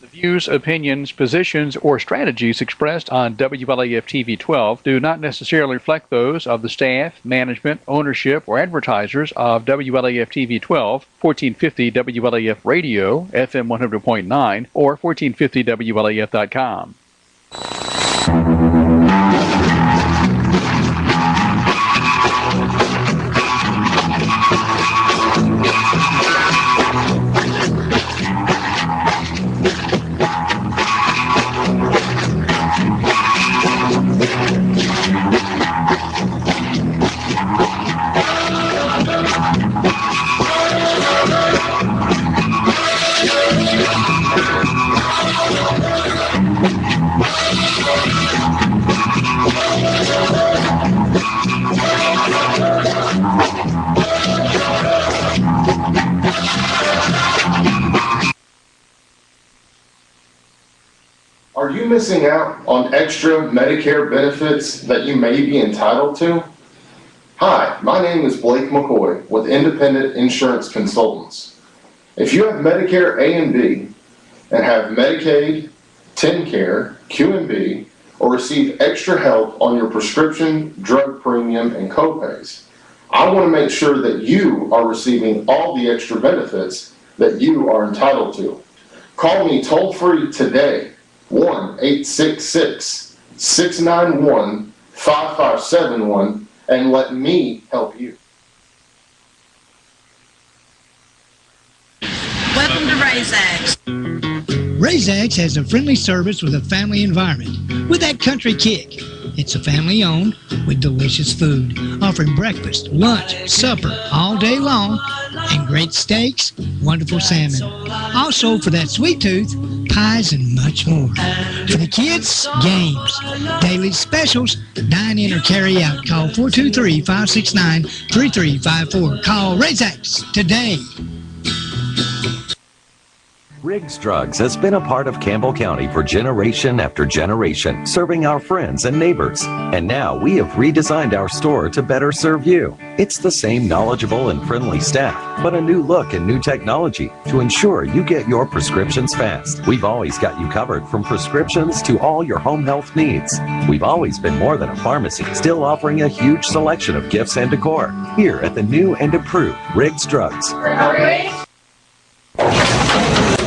The views, opinions, positions, or strategies expressed on WLAF TV 12 do not necessarily reflect those of the staff, management, ownership, or advertisers of WLAF TV 12, 1450 WLAF Radio, FM 100.9, or 1450WLAF.com. Are you missing out on extra Medicare benefits that you may be entitled to? Hi, my name is Blake McCoy with Independent Insurance Consultants. If you have Medicare A and B and have Medicaid, TennCare, QMB, or receive extra help on your prescription, drug premium, and copays, I want to make sure that you are receiving all the extra benefits that you are entitled to. Call me toll-free today, 1-866-691-5571, and let me help you. Welcome to RaisX. RaisX has a friendly service with a family environment with that country kick. It's a family owned with delicious food, offering breakfast, lunch, supper all day long, and great steaks, wonderful salmon. Also, for that sweet tooth, pies and much more. For the kids, games, daily specials, dine in or carry out. Call 423-569-3354. Call RaisX today. Riggs Drugs has been a part of Campbell County for generation after generation, serving our friends and neighbors. And now we have redesigned our store to better serve you. It's the same knowledgeable and friendly staff, but a new look and new technology to ensure you get your prescriptions fast. We've always got you covered from prescriptions to all your home health needs. We've always been more than a pharmacy, still offering a huge selection of gifts and decor. Here at the new and improved Riggs Drugs.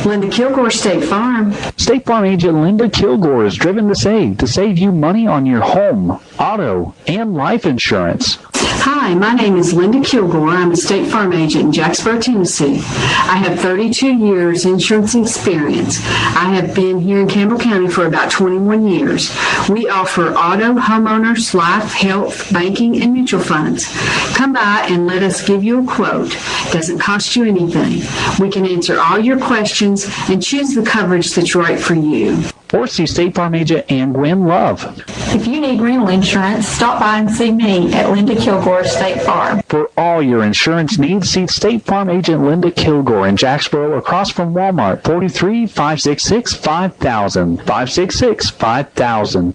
Linda Kilgore, State Farm. State Farm agent Linda Kilgore is driven to save you money on your home, auto, and life insurance. Hi, my name is Linda Kilgore. I'm a State Farm agent in Jacksboro, Tennessee. I have 32 years insurance experience. I have been here in Campbell County for about 21 years. We offer auto, homeowners, life, health, banking, and mutual funds. Come by and let us give you a quote. It doesn't cost you anything. We can answer all your questions and choose the coverage that's right for you. Or see State Farm agent Ann Gwen Love. If you need rental insurance, stop by and see me at Linda Kilgore State Farm. For all your insurance needs, see State Farm agent Linda Kilgore in Jacksboro across from Walmart, 43-566-5000, 566-5000.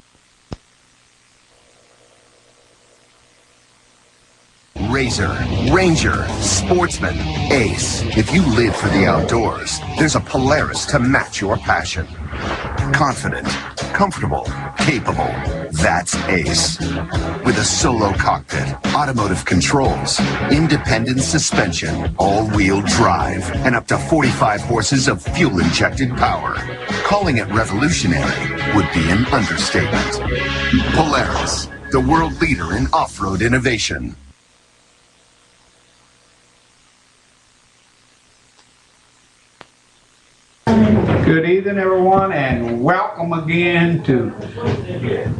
Razor, Ranger, Sportsman, Ace. If you live for the outdoors, there's a Polaris to match your passion. Confident, comfortable, capable. That's Ace. With a solo cockpit, automotive controls, independent suspension, all-wheel drive, and up to 45 horses of fuel-injected power. Calling it revolutionary would be an understatement. Polaris, the world leader in off-road innovation. Good evening, everyone, and welcome again to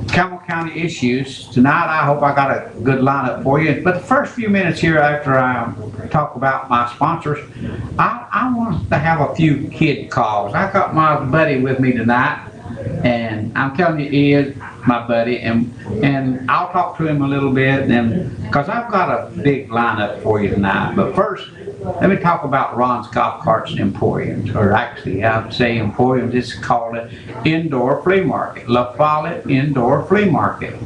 Campbell County Issues. Tonight, I hope I got a good lineup for you. But the first few minutes here after I talk about my sponsors, I want to have a few kid calls. I got my buddy with me tonight, and I'm telling you, he is my buddy, and I'll talk to him a little bit, because I've got a big lineup for you tonight. But first, let me talk about Ron's Golf Carts and Emporiums, or actually, I would say Emporiums. Just call it Indoor Flea Market, La Follette Indoor Flea Market.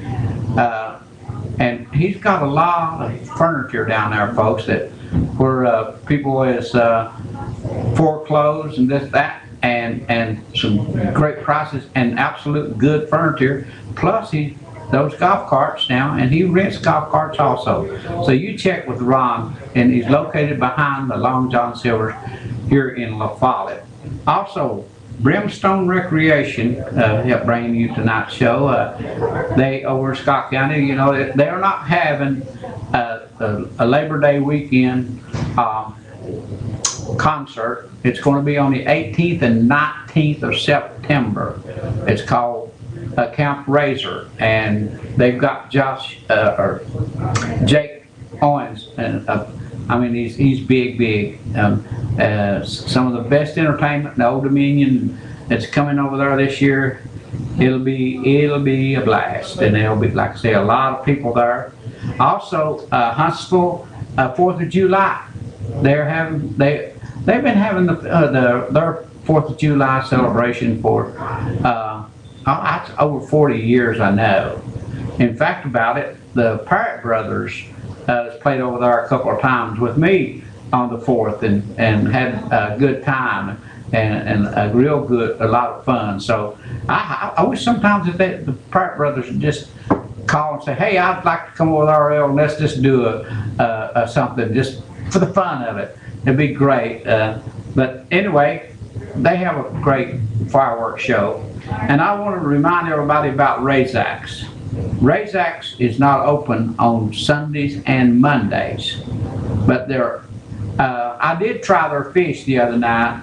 And he's got a lot of furniture down there, folks, that where people is foreclosed and this, that. and some great prices and absolute good furniture. Plus those golf carts now, and he rents golf carts also. So you check with Ron, and he's located behind the Long John Silver's here in La Follette. Also, Brimstone Recreation helped bring you tonight's show. They over in Scott County, you know, they are not having a Labor Day weekend concert. It's going to be on the 18th and 19th of September. It's called Camp Razor, and they've got Jake Owens, and I mean he's big. Some of the best entertainment in the Old Dominion that's coming over there this year. It'll be a blast, and there'll be, like I say, a lot of people there. Also, Huntsville 4th of July. They've been having their 4th of July celebration for over 40 years, I know. In fact, about it, the Parrott Brothers has played over there a couple of times with me on the 4th and had a good time and a lot of fun. So I wish sometimes that the Parrott Brothers would just call and say, hey, I'd like to come over there, and let's just do a something just for the fun of it. It'd be great. But anyway, they have a great fireworks show. And I want to remind everybody about Razak's. Razak's is not open on Sundays and Mondays, but I did try their fish the other night,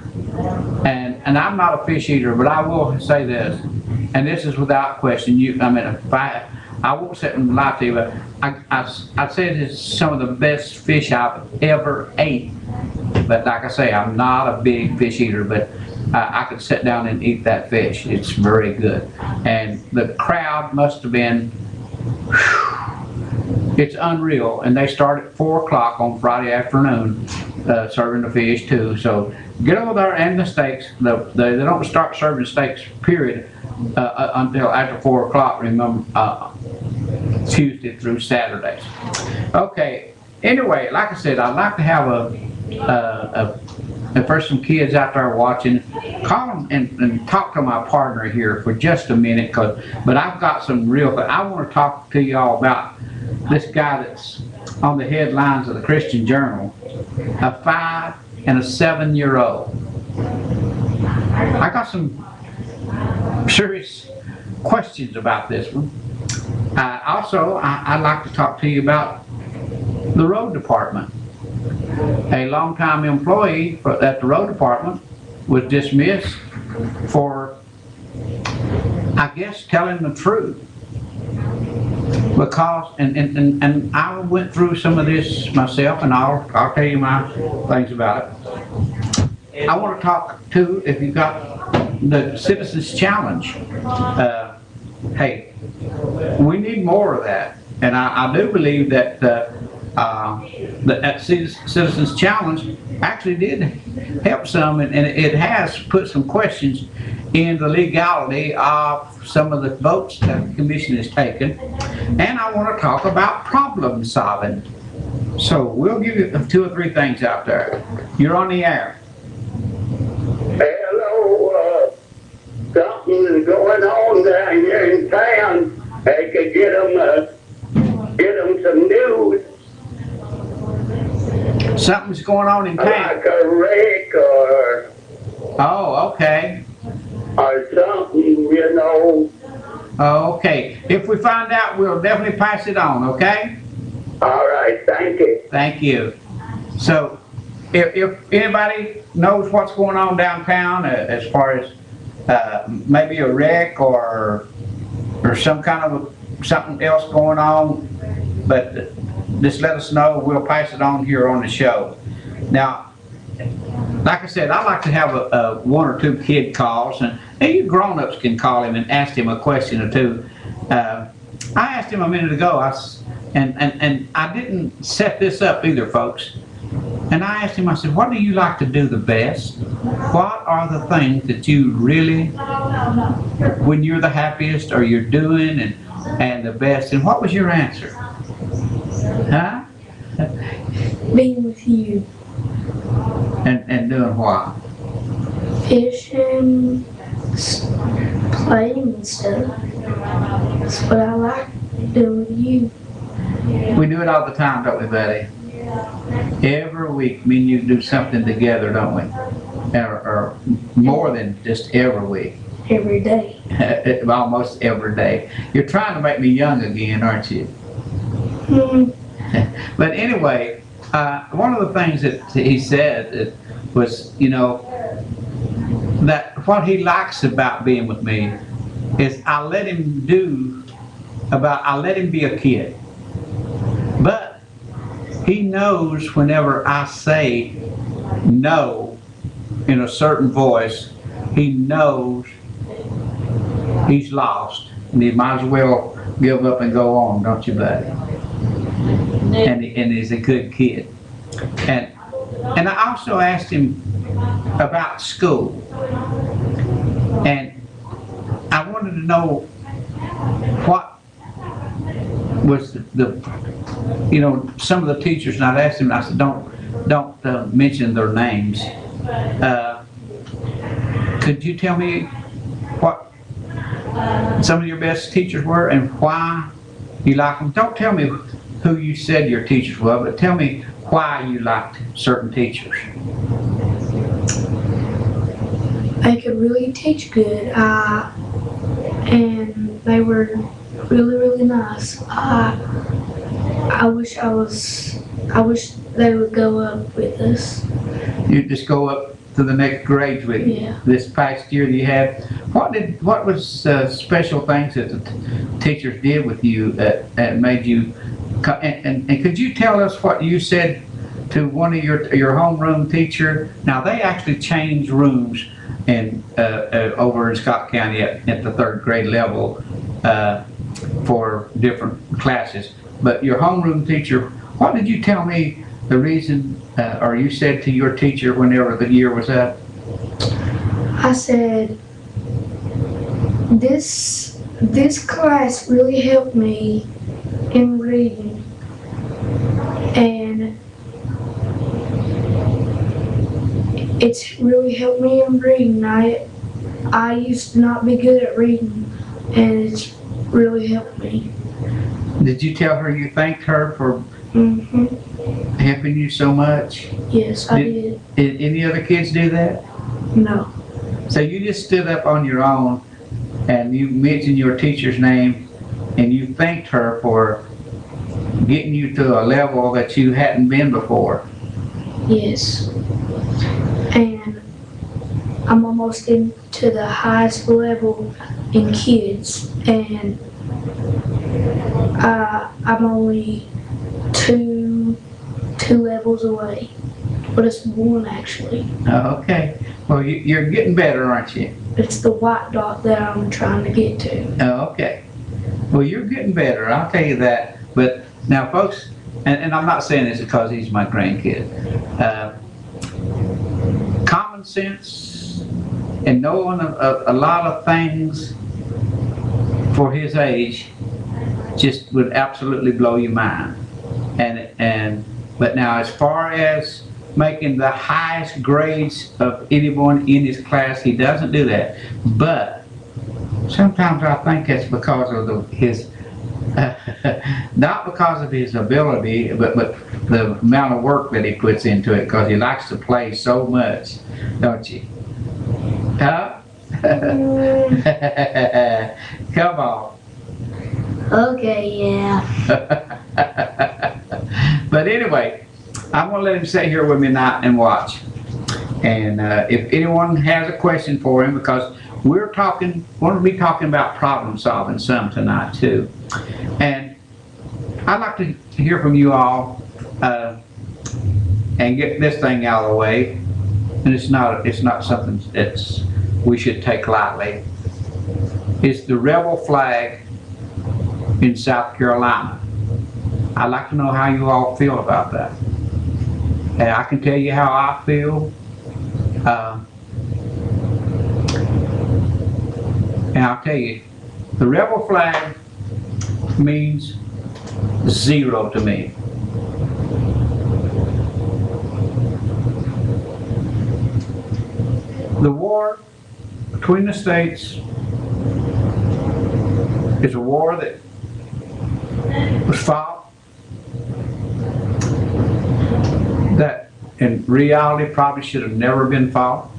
and I'm not a fish eater, but I will say this, and this is without question. I won't sit and lie to you, but I said it's some of the best fish I've ever ate. But like I say, I'm not a big fish eater, but I could sit down and eat that fish. It's very good. And the crowd must have been, it's unreal. And they start at 4 o'clock on Friday afternoon, serving the fish too. So get over there, and the steaks. They don't start serving steaks, period, until after 4 o'clock, remember, Tuesday through Saturdays. Okay, anyway, like I said, I'd like to have and for some kids out there watching, call them and talk to my partner here for just a minute, but I've got some real, I want to talk to y'all about this guy that's on the headlines of the Christian Journal, a 5 and a 7-year-old. I got some serious questions about this one. Also, I'd like to talk to you about the road department. A longtime employee at the road department was dismissed for, I guess, telling the truth. Because, and I went through some of this myself, and I'll tell you my things about it. I want to talk too, if you've got the Citizens Challenge. Hey, we need more of that, and I do believe that that Citizens Challenge actually did help some, and it has put some questions in the legality of some of the votes that the commission has taken. And I want to talk about problem solving. So we'll give you 2 or 3 things out there. You're on the air. Hello, something is going on down here in town. I could get them some news. Something's going on in town. Like a wreck or... Oh, okay. Or something, you know. Oh, okay. If we find out, we'll definitely pass it on, okay? All right, thank you. Thank you. So, if anybody knows what's going on downtown as far as maybe a wreck or some kind of something else going on, but just let us know. We'll pass it on here on the show. Now, like I said, I like to have 1 or 2 kid calls, and you grown-ups can call him and ask him a question or 2. I asked him a minute ago, and I didn't set this up either, folks. And I asked him, I said, what do you like to do the best? What are the things that you really, when you're the happiest, or you're doing and the best? And what was your answer? Huh? Being with you. And doing what? Fishing, playing and stuff. That's what I like doing with you. We do it all the time, don't we, buddy? Every week, me and you do something together, don't we? Or more than just every week. Every day. Almost every day. You're trying to make me young again, aren't you? But anyway, one of the things that he said was, you know, that what he likes about being with me is I let him be a kid. But he knows whenever I say no in a certain voice, he knows he's lost and he might as well give up and go on, don't you, buddy? And he's a good kid. And I also asked him about school. And I wanted to know what was you know, some of the teachers, and I'd asked him, I said, don't mention their names. Could you tell me what some of your best teachers were and why you like them? Don't tell me who you said your teachers were, but tell me why you liked certain teachers. They could really teach good, and they were really, really nice. I wish they would go up with us. You just go up to the next grade with you. Yeah. This past year that you had. What was special things that the teachers did with you that made you? And could you tell us what you said to one of your homeroom teacher? Now they actually changed rooms over in Scott County at the third grade level for different classes. But your homeroom teacher, what did you tell me the reason, or you said to your teacher whenever the year was up? I said, this class really helped me in reading, and it's really helped me in reading. I used to not be good at reading, and it's really helped me. Did you tell her you thanked her for helping you so much? Yes, I did. Did any other kids do that? No. So you just stood up on your own and you mentioned your teacher's name and you thanked her for getting you to a level that you hadn't been before. Yes. And I'm almost into the highest level in kids, and I'm only two levels away, but it's one actually. Okay. Well, you're getting better, aren't you? It's the white dot that I'm trying to get to. Okay. Well, you're getting better, I'll tell you that. But now, folks, and I'm not saying this because he's my grandkid. Common sense and knowing a lot of things for his age just would absolutely blow your mind. But now, as far as making the highest grades of anyone in his class, he doesn't do that. But sometimes I think it's because of his not because of his ability, but the amount of work that he puts into it, because he likes to play so much, don't you? Huh? Come on. Okay, yeah. But anyway, I'm going to let him sit here with me tonight and watch. And if anyone has a question for him, because we're going to be talking about problem solving some tonight too. And I'd like to hear from you all and get this thing out of the way. And it's not something we should take lightly. It's the rebel flag in South Carolina. I'd like to know how you all feel about that. And I can tell you how I feel. And I'll tell you, the rebel flag means zero to me. The war between the states is a war that was fought, that in reality probably should have never been fought.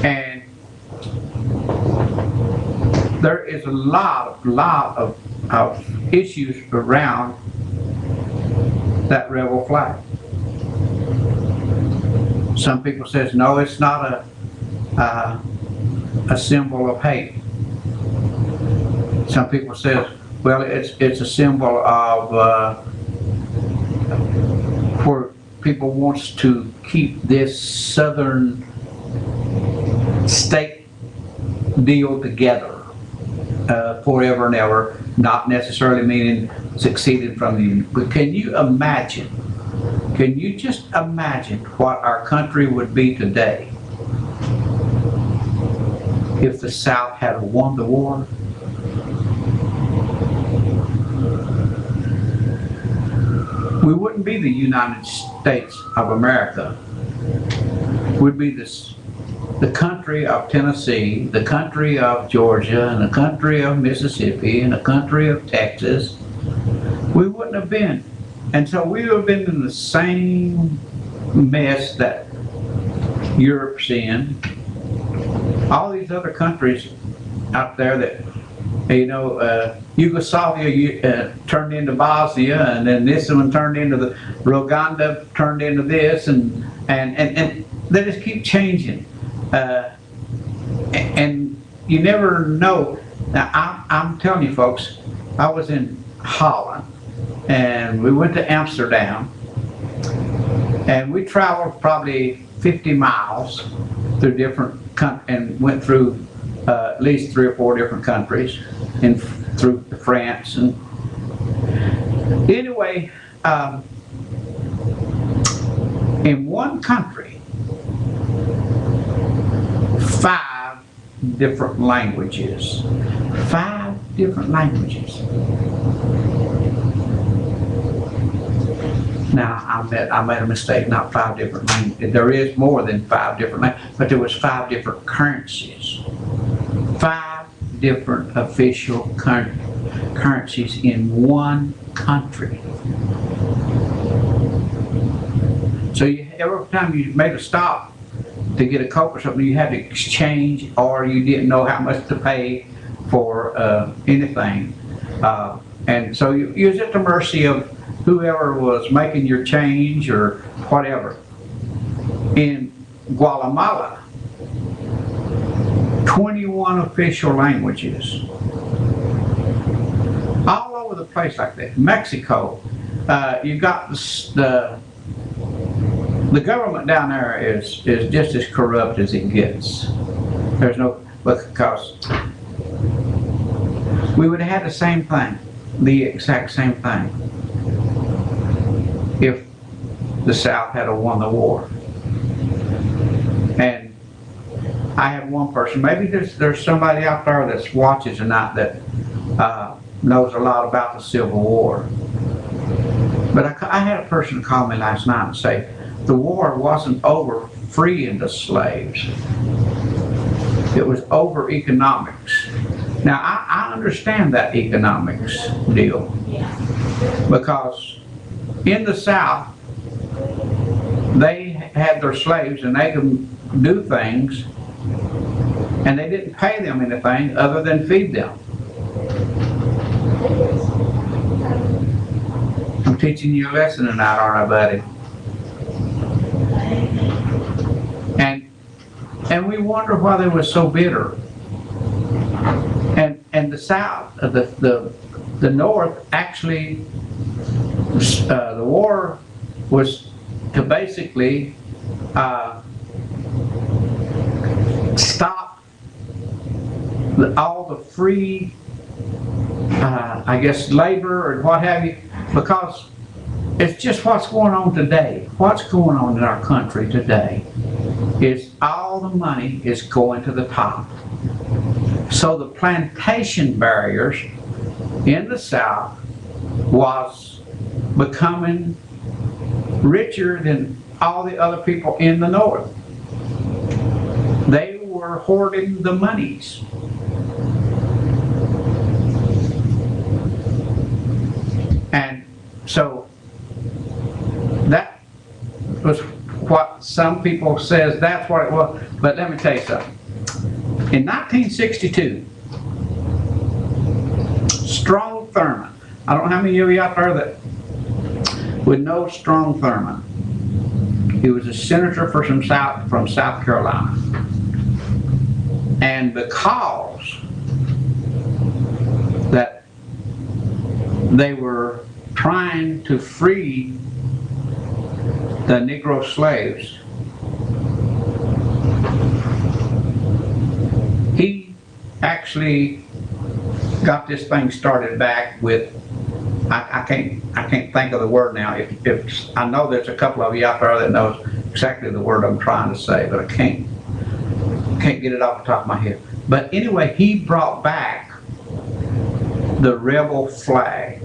And there is a lot of issues around that rebel flag. Some people says, no, it's not a symbol of hate. Some people says, well, it's a symbol of where people wants to keep this southern state deal together forever and ever, not necessarily meaning succeeded from the, but can you imagine, can you just imagine what our country would be today if the South had won the war? We wouldn't be the United States of America. We'd be the country of Tennessee, the country of Georgia, and the country of Mississippi, and the country of Texas. We wouldn't have been. And so we would have been in the same mess that Europe's in. All these other countries out there that, you know, Yugoslavia turned into Bosnia, and then this one turned into the Rwanda, turned into this, and they just keep changing. And you never know. Now, I'm telling you folks, I was in Holland, and we went to Amsterdam, and we traveled probably 50 miles through different and went through at least 3 or 4 different countries, and through France. And anyway, in one country, 5 different languages. 5 different languages. Now, I made a mistake, not 5 different languages. There is more than 5 different languages, but there was 5 different currencies. 5 different official currencies in one country. So every time you made a stop to get a Coke or something, you had to exchange, or you didn't know how much to pay for anything. And so you was at the mercy of whoever was making your change or whatever. In Guatemala, 21 official languages. All over the place like that. Mexico, you got the government down there is just as corrupt as it gets. There's no, because we would have had the same thing, the exact same thing, if the South had won the war. And I have one person, maybe there's somebody out there that's watches tonight that knows a lot about the Civil War. But I had a person call me last night and say, the war wasn't over freeing the slaves. It was over economics. Now, I understand that economics deal, because in the South, they had their slaves and they could do things, and they didn't pay them anything other than feed them. I'm teaching you a lesson tonight, aren't I, buddy? And we wonder why they were so bitter. And the South, the North, actually, the war was to basically stop all the free, I guess, labor or what have you, because it's just what's going on today. What's going on in our country today is all the money is going to the top. So the plantation barriers in the South was becoming richer than all the other people in the north. They were hoarding the monies. And so that was what some people says that's what it was. But let me tell you something. In 1962, Strom Thurmond, I don't know how many of you out there that would know Strom Thurmond. He was a senator from South Carolina. And because that they were trying to free the Negro slaves, he actually got this thing started back with, I can't think of the word now. If I know there's a couple of you out there that knows exactly the word I'm trying to say, but I can't get it off the top of my head. But anyway, he brought back the rebel flag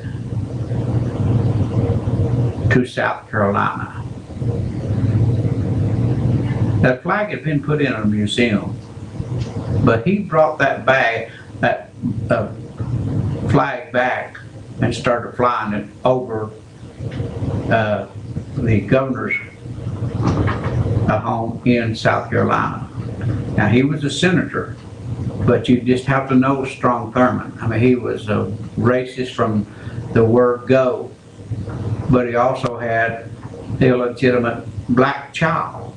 to South Carolina. That flag had been put in a museum, but he brought that flag back and started flying it over the governor's home in South Carolina. Now, he was a senator, but you just have to know Strom Thurmond. I mean, he was a racist from the word go, but he also had an illegitimate black child.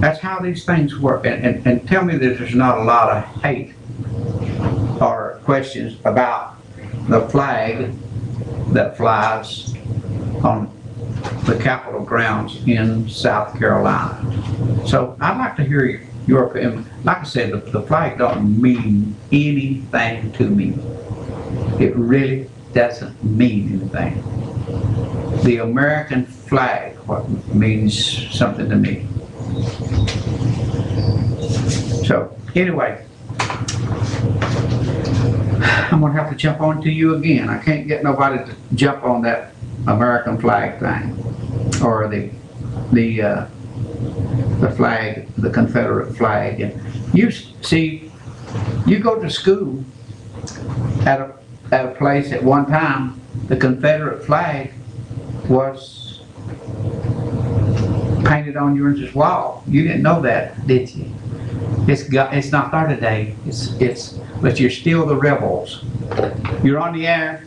That's how these things work. And tell me that there's not a lot of hate or questions about the flag that flies on the Capitol grounds in South Carolina. So I'd like to hear your opinion. Like I said, the flag don't mean anything to me. It really doesn't mean anything. The American flag what means something to me. So anyway, I'm gonna have to jump on to you again. I can't get nobody to jump on that American flag thing, or the flag, the Confederate flag. And you see, you go to school at a place at one time, the Confederate flag was painted on your wall. You didn't know that, did you? It's not there today. But you're still the rebels. You're on the air.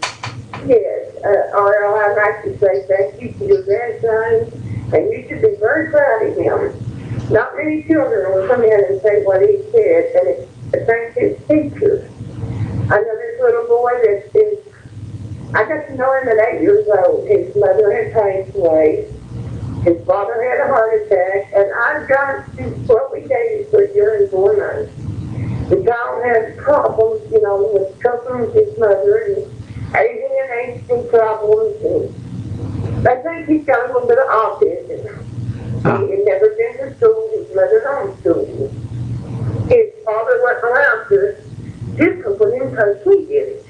Yes, Earl, I'd like to say thank you to your grandson, and you should be very proud of him. Not many children will come in and say what he said, and it's thanks to his teachers. I know this little boy that is, I got to know him at 8 years old. His mother had passed away. His father had a heart attack, and I've got to what we dated for a year and 4 months. The child had problems, with coping with his mother and ADHD problems, and I think he's got a little bit of autism. He had never been to school. His mother homeschooled him. His father wasn't allowed to discipline him because we did it.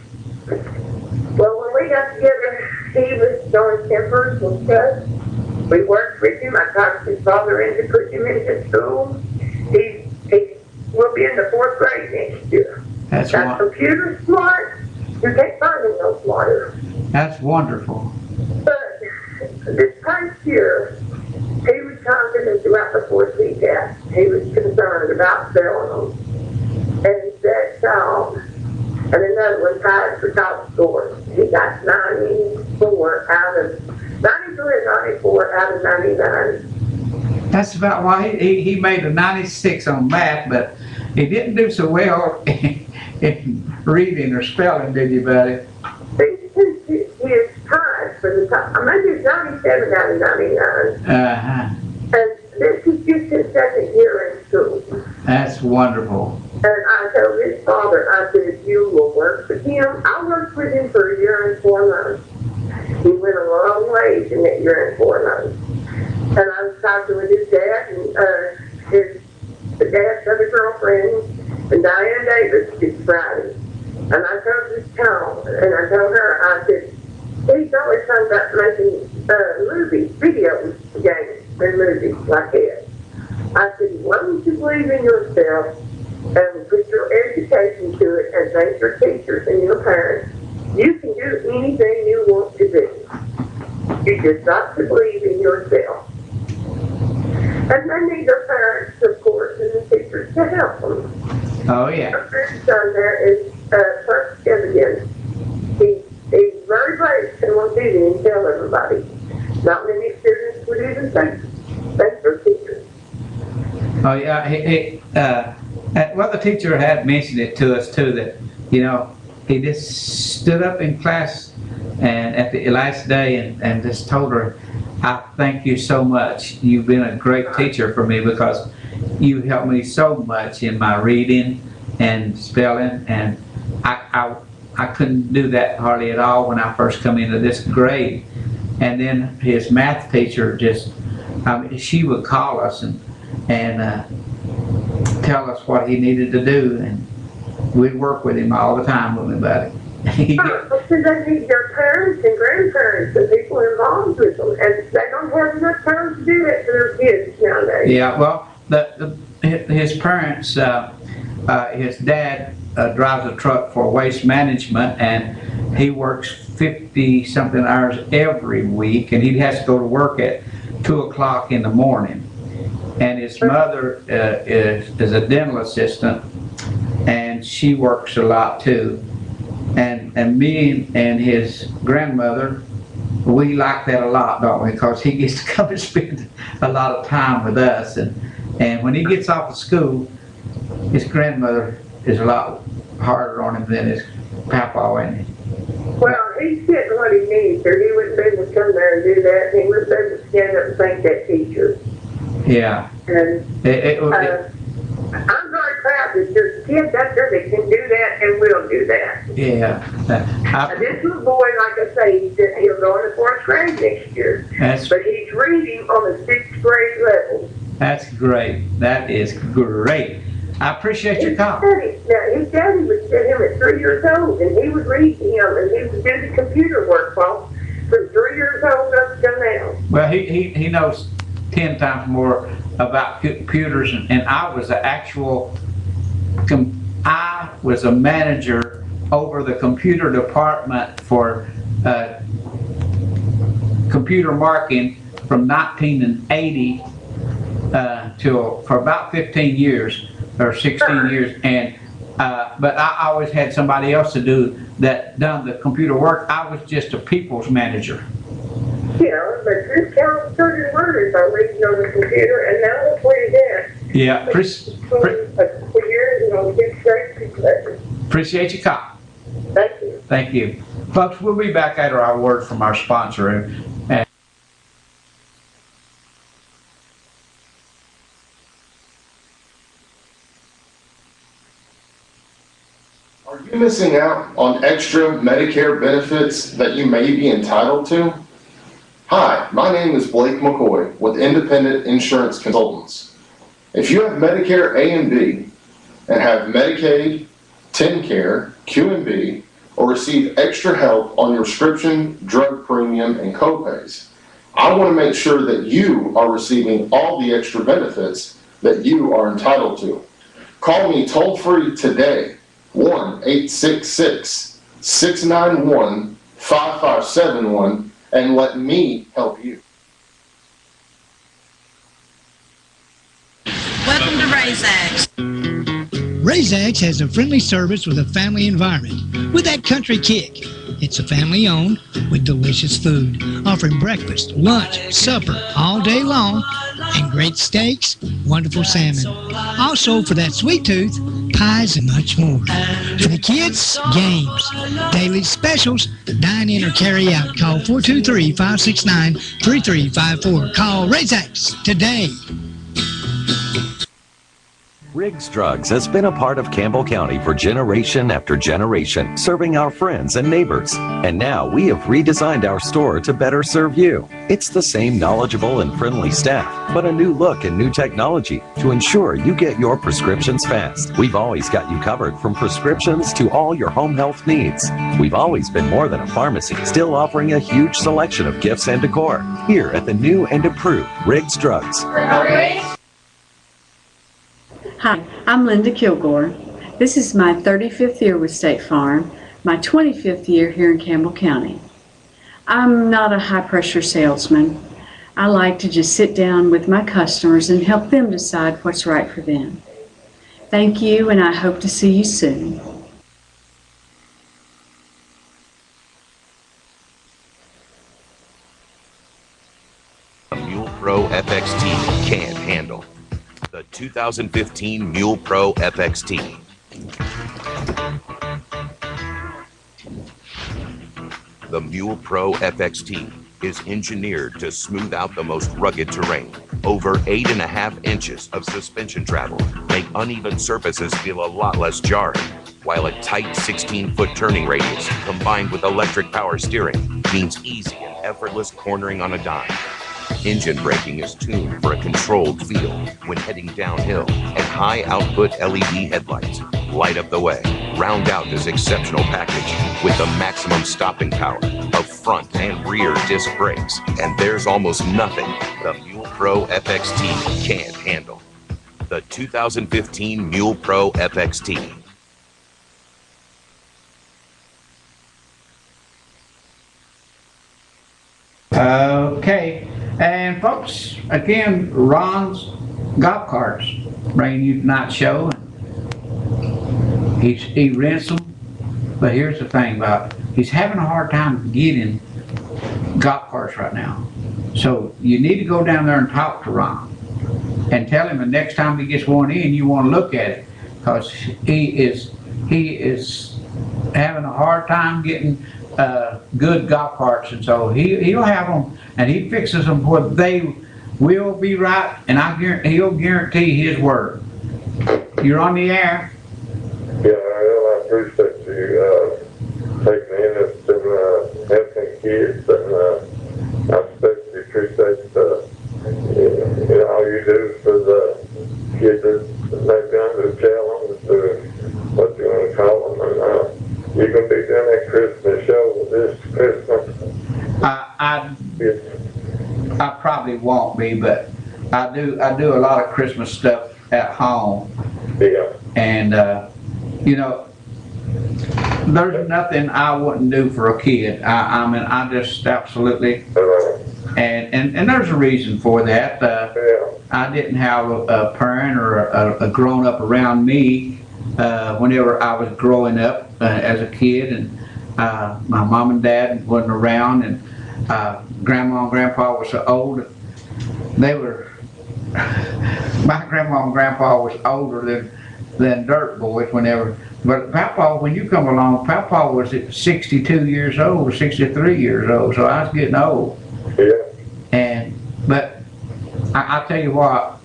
Well, when we got together, he was short tempered and stuff. We worked with him. I talked his father into putting him into school. He will be in the 4th grade next year. That's got computer smart. You can't find him no smarter. That's wonderful. But this past year, he was confident throughout the 4th week test. He was concerned about failing them. And that child, and another one tied for top score. He got 94 out of 94 out of 99. That's about why he made a 96 on math, but he didn't do so well in reading or spelling, did you, buddy? He is tied for the top. Maybe it's 97 out of 99. Uh-huh. And this is just his 2nd year in school. That's wonderful. And I told his father, I said, if you will work with him, I worked with him for a year and 4 months. He went a long ways in that year and 4 months. And I was talking with his dad and the dad's other girlfriend, and Diane Davis, this Friday. And I told this town, and I told her, I said, He's always talking about making video games and movies like that. I said, why don't you believe in yourself and put your education to it and thank your teachers and your parents. You can do anything you want to do. You just got to believe in yourself. And they need their parents, of course, and the teachers to help them. Oh, yeah. Our grandson there is Kirk Evigan. He's very brave and will do it and tell everybody. Not many students would even thank their teachers. Oh, yeah. Well, the teacher had mentioned it to us, too, that, you know, he just stood up in class and at the last day and just told her, I thank you so much. You've been a great teacher for me because you helped me so much in my reading and spelling, and I couldn't do that hardly at all when I first come into this grade. And then his math teacher just, she would call us and tell us what he needed to do, and we'd work with him all the time with about it. Because they need their parents and grandparents and people involved with them, and they don't have enough time to do that for their kids nowadays. Yeah, well, his parents, his dad drives a truck for Waste Management, and he works 50-something hours every week, and he has to go to work at 2 o'clock in the morning. And his mother is a dental assistant, and she works a lot too. And me and his grandmother, we like that a lot, don't we? Because he gets to come and spend a lot of time with us. And when he gets off of school, his grandmother is a lot harder on him than his papa, isn't he? Well, he's getting what he needs, or he wouldn't be able to come there and do that. He wouldn't be able to stand up and thank that teacher. Yeah. And I'm very proud that there's kids out there that can do that and will do that. Yeah. This little boy, like I say, he'll go in the 4th grade next year. But he's reading on the 6th grade level. That's great. That is great. I appreciate your call. Now, his daddy would send him at 3 years old, and he would read to him, and he would do the computer work from 3 years old up to now. Well, he knows 10 times more about computers, and I was the actual, I was a manager over the computer department for computer marking from 1980 for about 15 years or 16 years, and but I always had somebody else to do that done the computer work. I was just a people's manager. Yeah, but this count certain words are reading on the computer, and now look where he's at. Yeah, For years and on 6th grade. appreciate your call. Thank you. Thank you. Folks, we'll be back after our word from our sponsor. Are you missing out on extra Medicare benefits that you may be entitled to? Hi, my name is Blake McCoy with Independent Insurance Consultants. If you have Medicare A and B and have Medicaid, TennCare, Q&B, or receive extra help on your prescription, drug premium, and copays, I want to make sure that you are receiving all the extra benefits that you are entitled to. Call me toll-free today, 1-866-691-5571, and let me help you. Welcome to RaisX. RaisX has a friendly service with a family environment with that country kick. It's a family owned with delicious food, offering breakfast, lunch, supper all day long, and great steaks, wonderful salmon. Also, for that sweet tooth, pies and much more. For the kids, games, daily specials, dine in or carry out. Call 423-569-3354. Call RaisX today. Riggs Drugs has been a part of Campbell County for generation after generation, serving our friends and neighbors. And now we have redesigned our store to better serve you. It's the same knowledgeable and friendly staff, but a new look and new technology to ensure you get your prescriptions fast. We've always got you covered from prescriptions to all your home health needs. We've always been more than a pharmacy, still offering a huge selection of gifts and decor here at the new and improved Riggs Drugs. Hi, I'm Linda Kilgore. This is my 35th year with State Farm, my 25th year here in Campbell County. I'm not a high-pressure salesman. I like to just sit down with my customers and help them decide what's right for them. Thank you, and I hope to see you soon. A Mule Pro FXT can't handle. The 2015 Mule Pro FXT. The Mule Pro FXT is engineered to smooth out the most rugged terrain. Over 8.5 inches of suspension travel make uneven surfaces feel a lot less jarring, while a tight 16-foot turning radius combined with electric power steering means easy and effortless cornering on a dime. Engine braking is tuned for a controlled feel when heading downhill, and high output LED headlights light up the way. Round out this exceptional package with the maximum stopping power of front and rear disc brakes, and there's almost nothing the Mule Pro FXT can't handle. The 2015 Mule Pro FXT. Okay, and folks, again, Ron's Golf Carts bringing you tonight's show. He rents them, but here's the thing about it. He's having a hard time getting golf carts right now. So you need to go down there and talk to Ron and tell him the next time he gets one in, you want to look at it, because he is having a hard time getting good golf carts, and so he'll have them, and he fixes them where they will be right, and he'll guarantee his word. You're on the air. Yeah, I appreciate you taking the interest in helping kids, and I especially appreciate all you do for the kids that maybe under the challenge, or what you want to call them, and you're going to be doing that Christmas show this Christmas. I probably won't be, but I do a lot of Christmas stuff at home. Yeah. And there's nothing I wouldn't do for a kid. I mean, I just absolutely. And there's a reason for that. I didn't have a parent or a grown up around me whenever I was growing up as a kid, and my mom and dad wasn't around, and grandma and grandpa were so old. They were. My grandma and grandpa was older than dirt boys whenever. But Papa, when you come along, Papa was 62 years old, 63 years old, so I was getting old. Yeah. But I tell you what,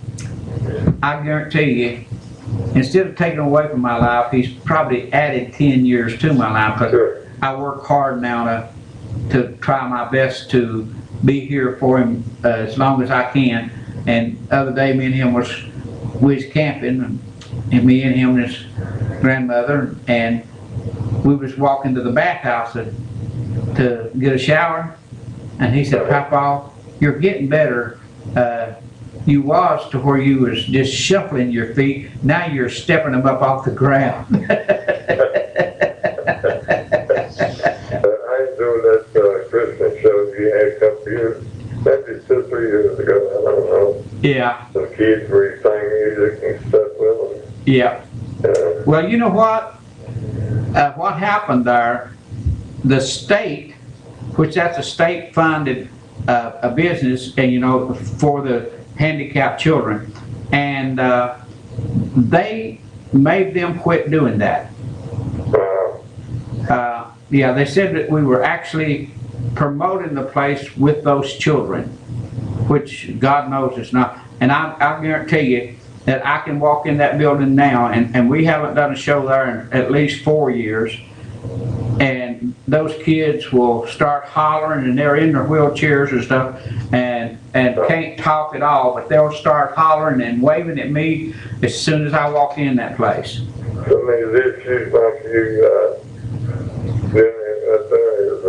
I guarantee you, instead of taking away from my life, he's probably added 10 years to my life, because I work hard now to try my best to be here for him as long as I can. And the other day, me and him was camping, and me and him and his grandmother, and we was walking to the bathhouse to get a shower, and he said, "Papa, you're getting better. You was to where you was just shuffling your feet. Now you're stepping them up off the ground." I enjoyed that Christmas show you had a couple years, maybe 2 or 3 years ago, I don't know. Yeah. Some kids where you sang music and stuff with them. Yeah. Well, you know what? What happened there, the state, which that's a state-funded a business, and for the handicapped children, and they made them quit doing that. Yeah, they said that we were actually promoting the place with those children, which God knows it's not. And I guarantee you, that I can walk in that building now, and we haven't done a show there in at least 4 years, and those kids will start hollering, and they're in their wheelchairs and stuff, and can't talk at all, but they'll start hollering and waving at me as soon as I walk in that place. Some of these issues like you, dealing right there is,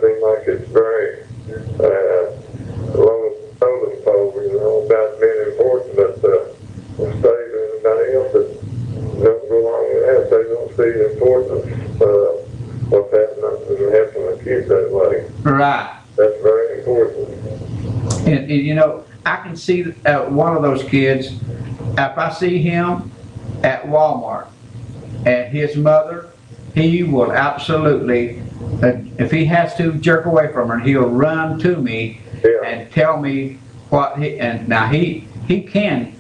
seem like it's very, along with totem pole, you know, about being important, but, the state and everybody else that don't go along with that, they don't see the importance of what's happening and helping the kids that way. Right. That's very important. And you know, I can see one of those kids, if I see him at Walmart and his mother, he will absolutely, if he has to jerk away from her, he'll run to me and tell me what and now he can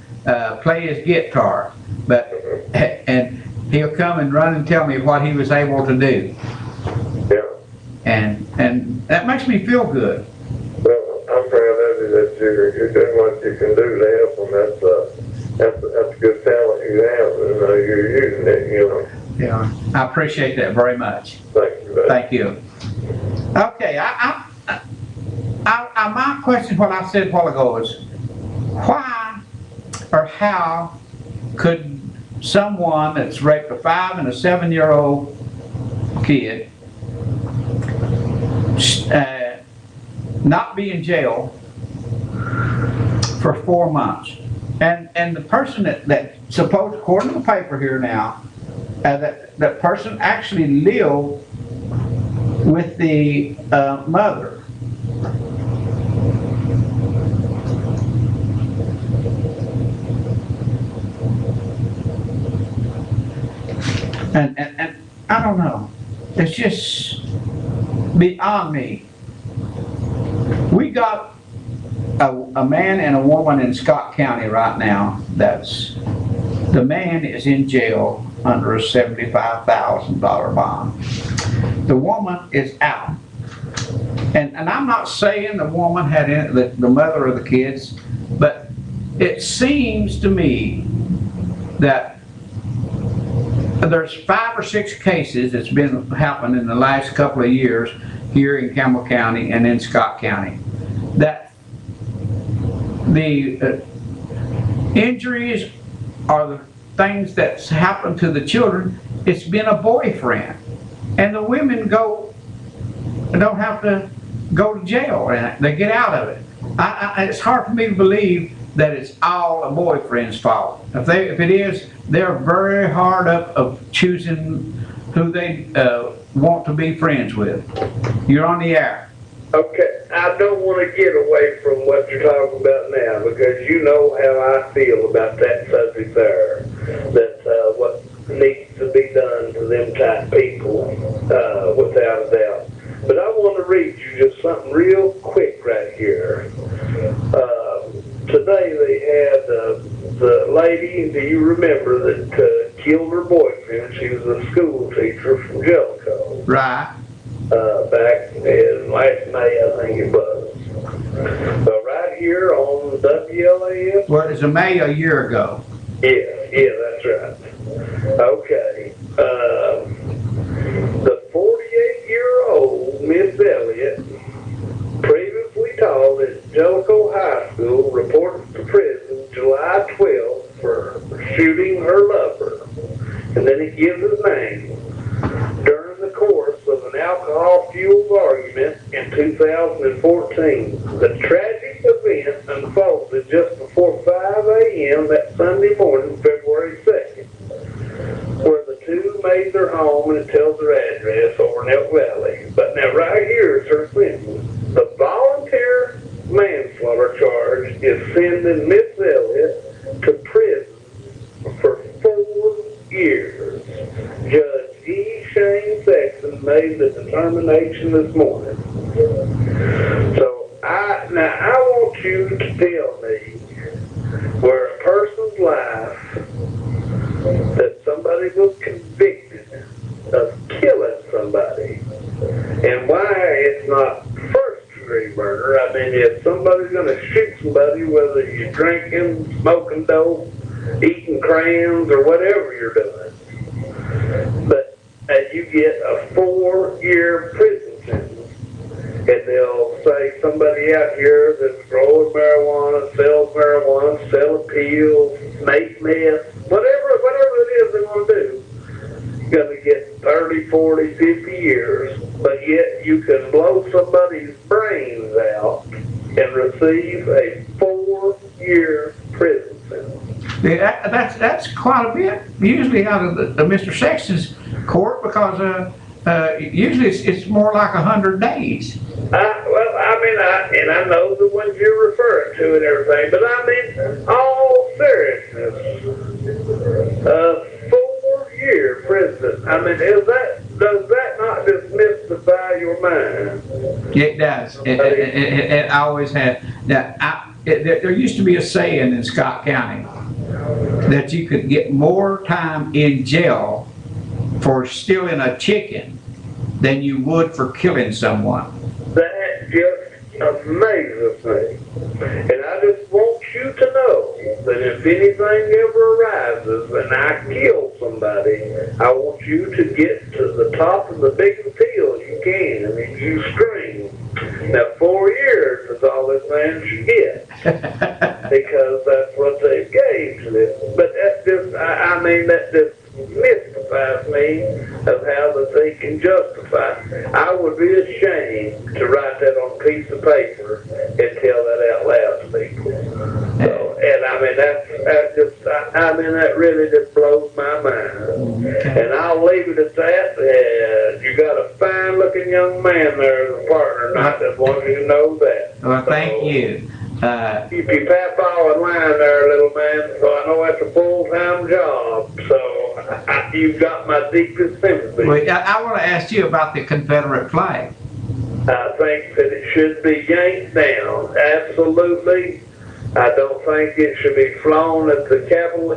play his guitar, but, and he'll come and run and tell me what he was able to do. Yeah. And that makes me feel good. Well, I'm proud of you that you're doing what you can do to help them. That's a good talent you have, and you're using it, you know. Yeah, I appreciate that very much. Thank you. Thank you. Okay, my question, what I said a while ago is, why or how could someone that's raped a 5 and a 7-year-old kid not be in jail for 4 months? And the person that supposed, according to the paper here now, that person actually lived with the mother. And I don't know. It's just beyond me. We got a man and a woman in Scott County right now the man is in jail under a $75,000 bond. The woman is out. And I'm not saying the woman had the mother of the kids, but it seems to me that there's 5 or 6 cases that's been happening in the last couple of years here in Campbell County and in Scott County, that the injuries are the things that's happened to the children. It's been a boyfriend, and the women don't have to go to jail, and they get out of it. It's hard for me to believe that it's all a boyfriend's fault. If it is, they're very hard up of choosing who they want to be friends with. You're on the air. Okay, I don't want to get away from what you're talking about now, because you know how I feel about that subject there. That's what needs to be done to them type people, without a doubt. But I want to read you just something real quick right here. Today they had the lady, do you remember, that killed her boyfriend? She was a school teacher from Jellicoe. Right. Back in last May, I think it was. So right here on WLAF. Well, it's May a year ago. Yeah, that's right. Okay. The 48-year-old Miss Elliott, previously taught at Jellicoe High School, reported to prison July 12th for shooting her lover. And then it gives his name. During the course of an alcohol-fueled argument in 2014, the tragic event unfolded just before 5 a.m. that Sunday morning, February 2nd, where the two made their home, and it tells their address over in Elk Valley. But now right here is her sentence. The volunteer manslaughter charge is sending Miss Elliott to prison for 4 years. Judge E. Shane Sexton made the determination this morning. So I want you to tell me where a person's life that somebody was convicted of killing somebody, and why it's not first-degree murder. I mean, if somebody's gonna shoot somebody, whether you're drinking, smoking dope, eating crayons, or whatever you're doing. But you get a 4-year prison sentence. And they'll say somebody out here that's growing marijuana, selling pills, snake meth, whatever it is they want to do, gonna get 30, 40, 50 years, but yet you can blow somebody's brains out and receive a 4-year prison sentence. Yeah, that's quite a bit, usually out of the Mr. Sexton's court, because usually it's more like 100 days. I know the ones you're referring to and everything, but I mean, all seriousness, 4-year prison. I mean, does that not just mystify your mind? It does. It always has. Now, there used to be a saying in Scott County that you could get more time in jail for stealing a chicken than you would for killing someone. That just amazes me. And I just want you to know that if anything ever arises and I kill somebody, I want you to get to the top of the biggest hill you can and you scream. Now 4 years is all this man should get. Because that's what they gave to this. But that just, that just mystifies me of how that they can justify. I would be ashamed to write that on a piece of paper and tell that out loud to people. So, and that really just blows my mind. And I'll leave it at that. You got a fine looking young man there as a partner, and I just want you to know that. Well, thank you. Keep your papaw in line there, little man, so I know that's a full-time job. So you've got my deepest sympathy. Well, I want to ask you about the Confederate flag. I think that it should be yanked down, absolutely. I don't think it should be flown at the Capitol.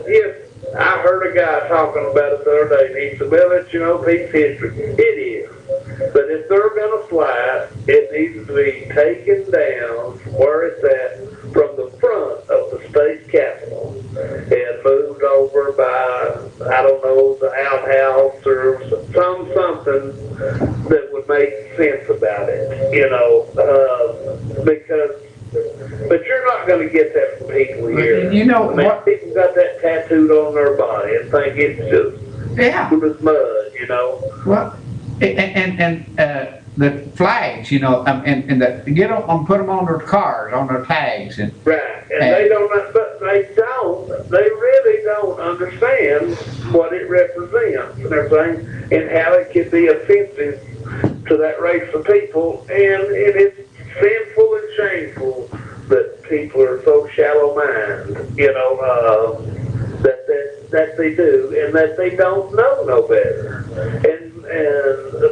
I heard a guy talking about it the other day, and he said, well, it's, piece history. It is. But if they're going to fly it, it needs to be taken down from where it's at, from the front of the state capitol, and moved over by, I don't know, the outhouse or something that would make sense about it, but you're not going to get that from people here. What? People got that tattooed on their body and think it's just with mud, Well, and the flags, and get them and put them on their cars, on their tags, and right. And they really don't understand what it represents and everything, and how it could be offensive to that race of people, and it's sinful and shameful that people are so shallow-minded, that they do, and that they don't know no better. And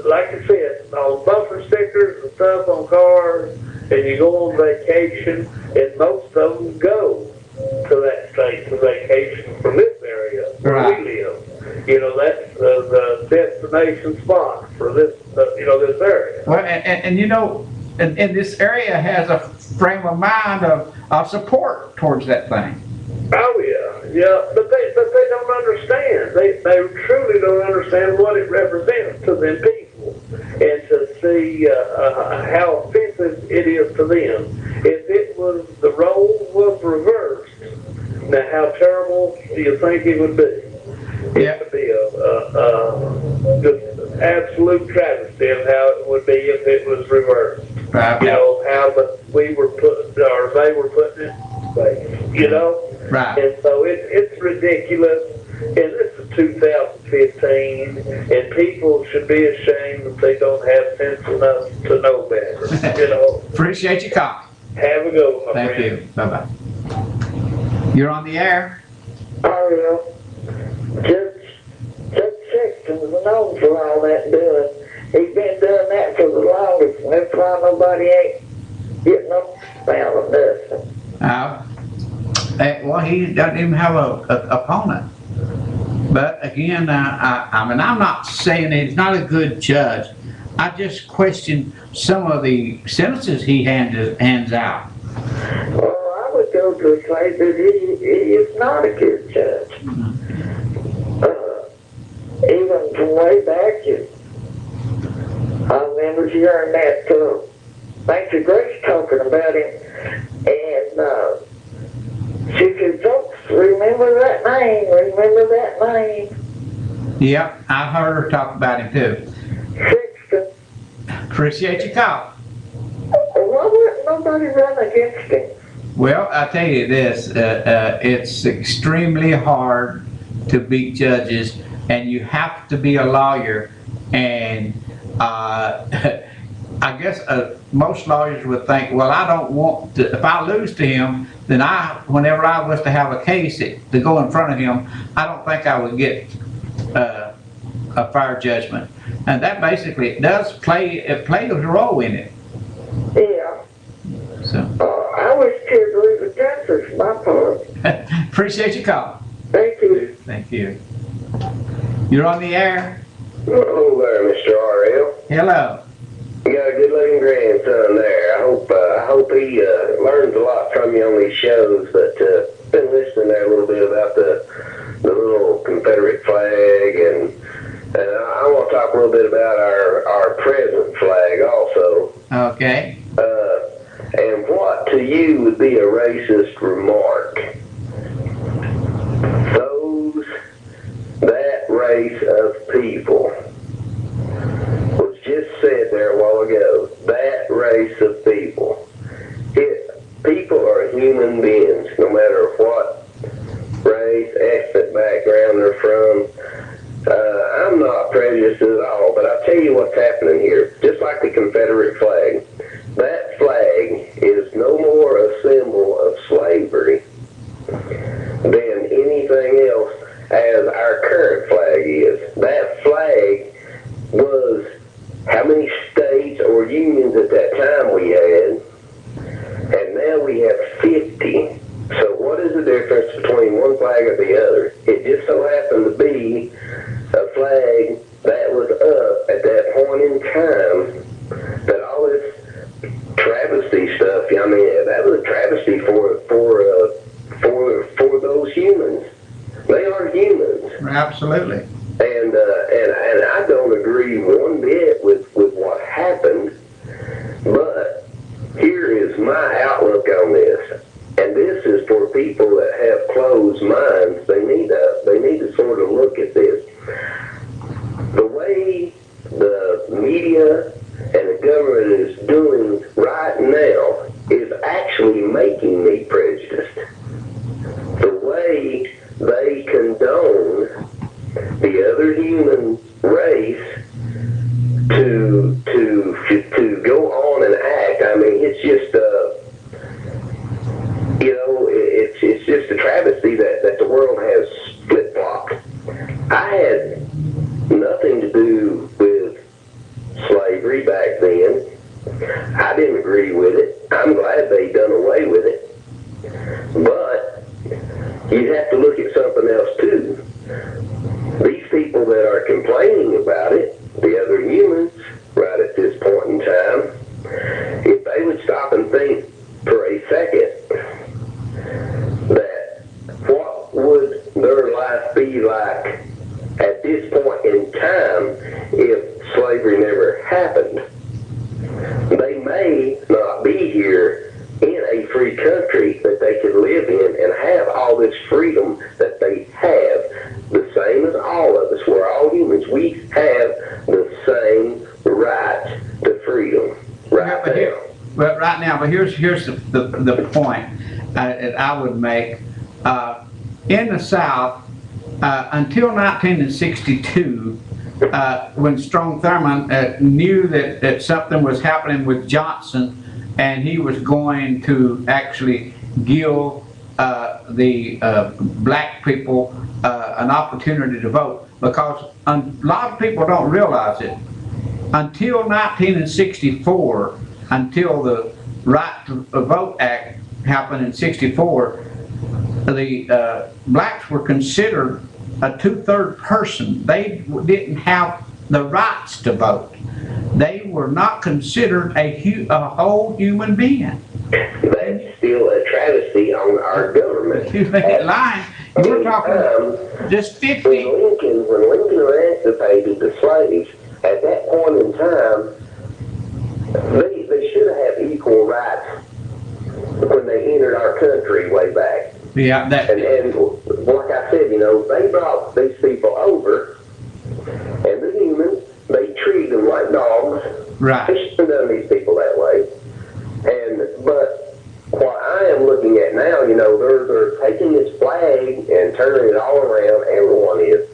like I said, on bumper stickers and stuff on cars, and you go on vacation, and most of them go to that state to vacation from this area where we live. That's the destination spot for this, this area. Well, and this area has a frame of mind of support towards that thing. Oh yeah, but they don't understand. They truly don't understand what it represents to them people, and to see how offensive it is to them. If the role was reversed, now how terrible do you think it would be? It would be just absolute travesty of how it would be if it was reversed. How we were put, or they were putting it in place, Right. And so it's ridiculous, and this is 2015, and people should be ashamed that they don't have sense enough to know better, Appreciate your call. Have a good one, my Thank friend. you. Bye-bye. You're on the air. Oh, Judge Sexton was known for all that doing. He's been doing that for the longest, and that's why nobody ain't getting them found of nothing. Well, he doesn't even have an opponent. But again, I'm not saying he's not a good judge. I just question some of the sentences he hands out. would say that he is not a good judge. Even from way back, I remember hearing that Nancy Grace talking about him, and she said, folks, remember that name. Yep, I've heard her talk about him too. Sexton. Appreciate your call. Why wouldn't nobody run against him? Well, I tell you this, it's extremely hard to beat judges, and you have to be a lawyer. And I guess most lawyers would think, well, I don't want to, if I lose to him, then whenever I was to have a case to go in front of him, I don't think I would get a fair judgment. And that basically, it plays a role in it. Yeah. So. I wish to agree with justice for my part. Appreciate your call. Thank you. Thank you. You're on the air. Hello there, Mr. R.L. Hello. You got a good-looking grandson there. I hope he learns a lot from you on these shows. But been listening there a little bit about the little Confederate flag, and I want to talk a little bit about our present flag also. Okay. And what to you would be a racist remark? That race of people was just said there a while ago. That race of people. People are human beings, no matter what race, ethnic background they're from. I'm not prejudiced at all, but I'll tell you what's happening here. Just like the Confederate flag, that flag is no more a symbol of slavery than anything else as our current flag is. That flag was how many states or unions at that time we had, and now we have 50. So what is the difference between one flag and the other? It just so happened to be a flag that was up at that point in time, that all this travesty stuff, I mean, that was a travesty for those humans. They are humans. Absolutely. And I don't agree one bit with what happened, but here is my outlook on this. And this is for people that have closed minds. They need to sort of look at this. The way the media and the government is doing right now is actually making me prejudiced. The way they condone the other human race to go on and act. I mean, it's just it's just a travesty that the world has flip-flopped. I had nothing to do with slavery back then. I didn't agree with it. I'm glad they done away with it. But you have to look at something else too. These people that are complaining about it, the other humans, right at this point in time, if they would stop and think for a second that what would their life be like at this point in time if slavery never happened, they may not be here in a free country that they could live in and have all this freedom that they have, the same as all of us. We're all humans. We have the same right to freedom right now. But here's the point I would make. In the South, until 1962, when Strom Thurmond knew that something was happening with Johnson, and he was going to actually give the black people an opportunity to vote, because a lot of people don't realize it. Until 1964, until the Right to Vote Act happened in 64, the blacks were considered a 2/3 person. They didn't have the rights to vote. They were not considered a whole human being. That's still a travesty on our government. You ain't lying. You were talking just 50. When Lincoln emancipated the slaves, at that point in time, they should have had equal rights when they entered our country way back. Yeah, that. And like I said, they brought these people over, and the humans, they treated them like dogs. Right. They shouldn't have done these people that way. But what I am looking at now, they're taking this flag and turning it all around. Everyone is.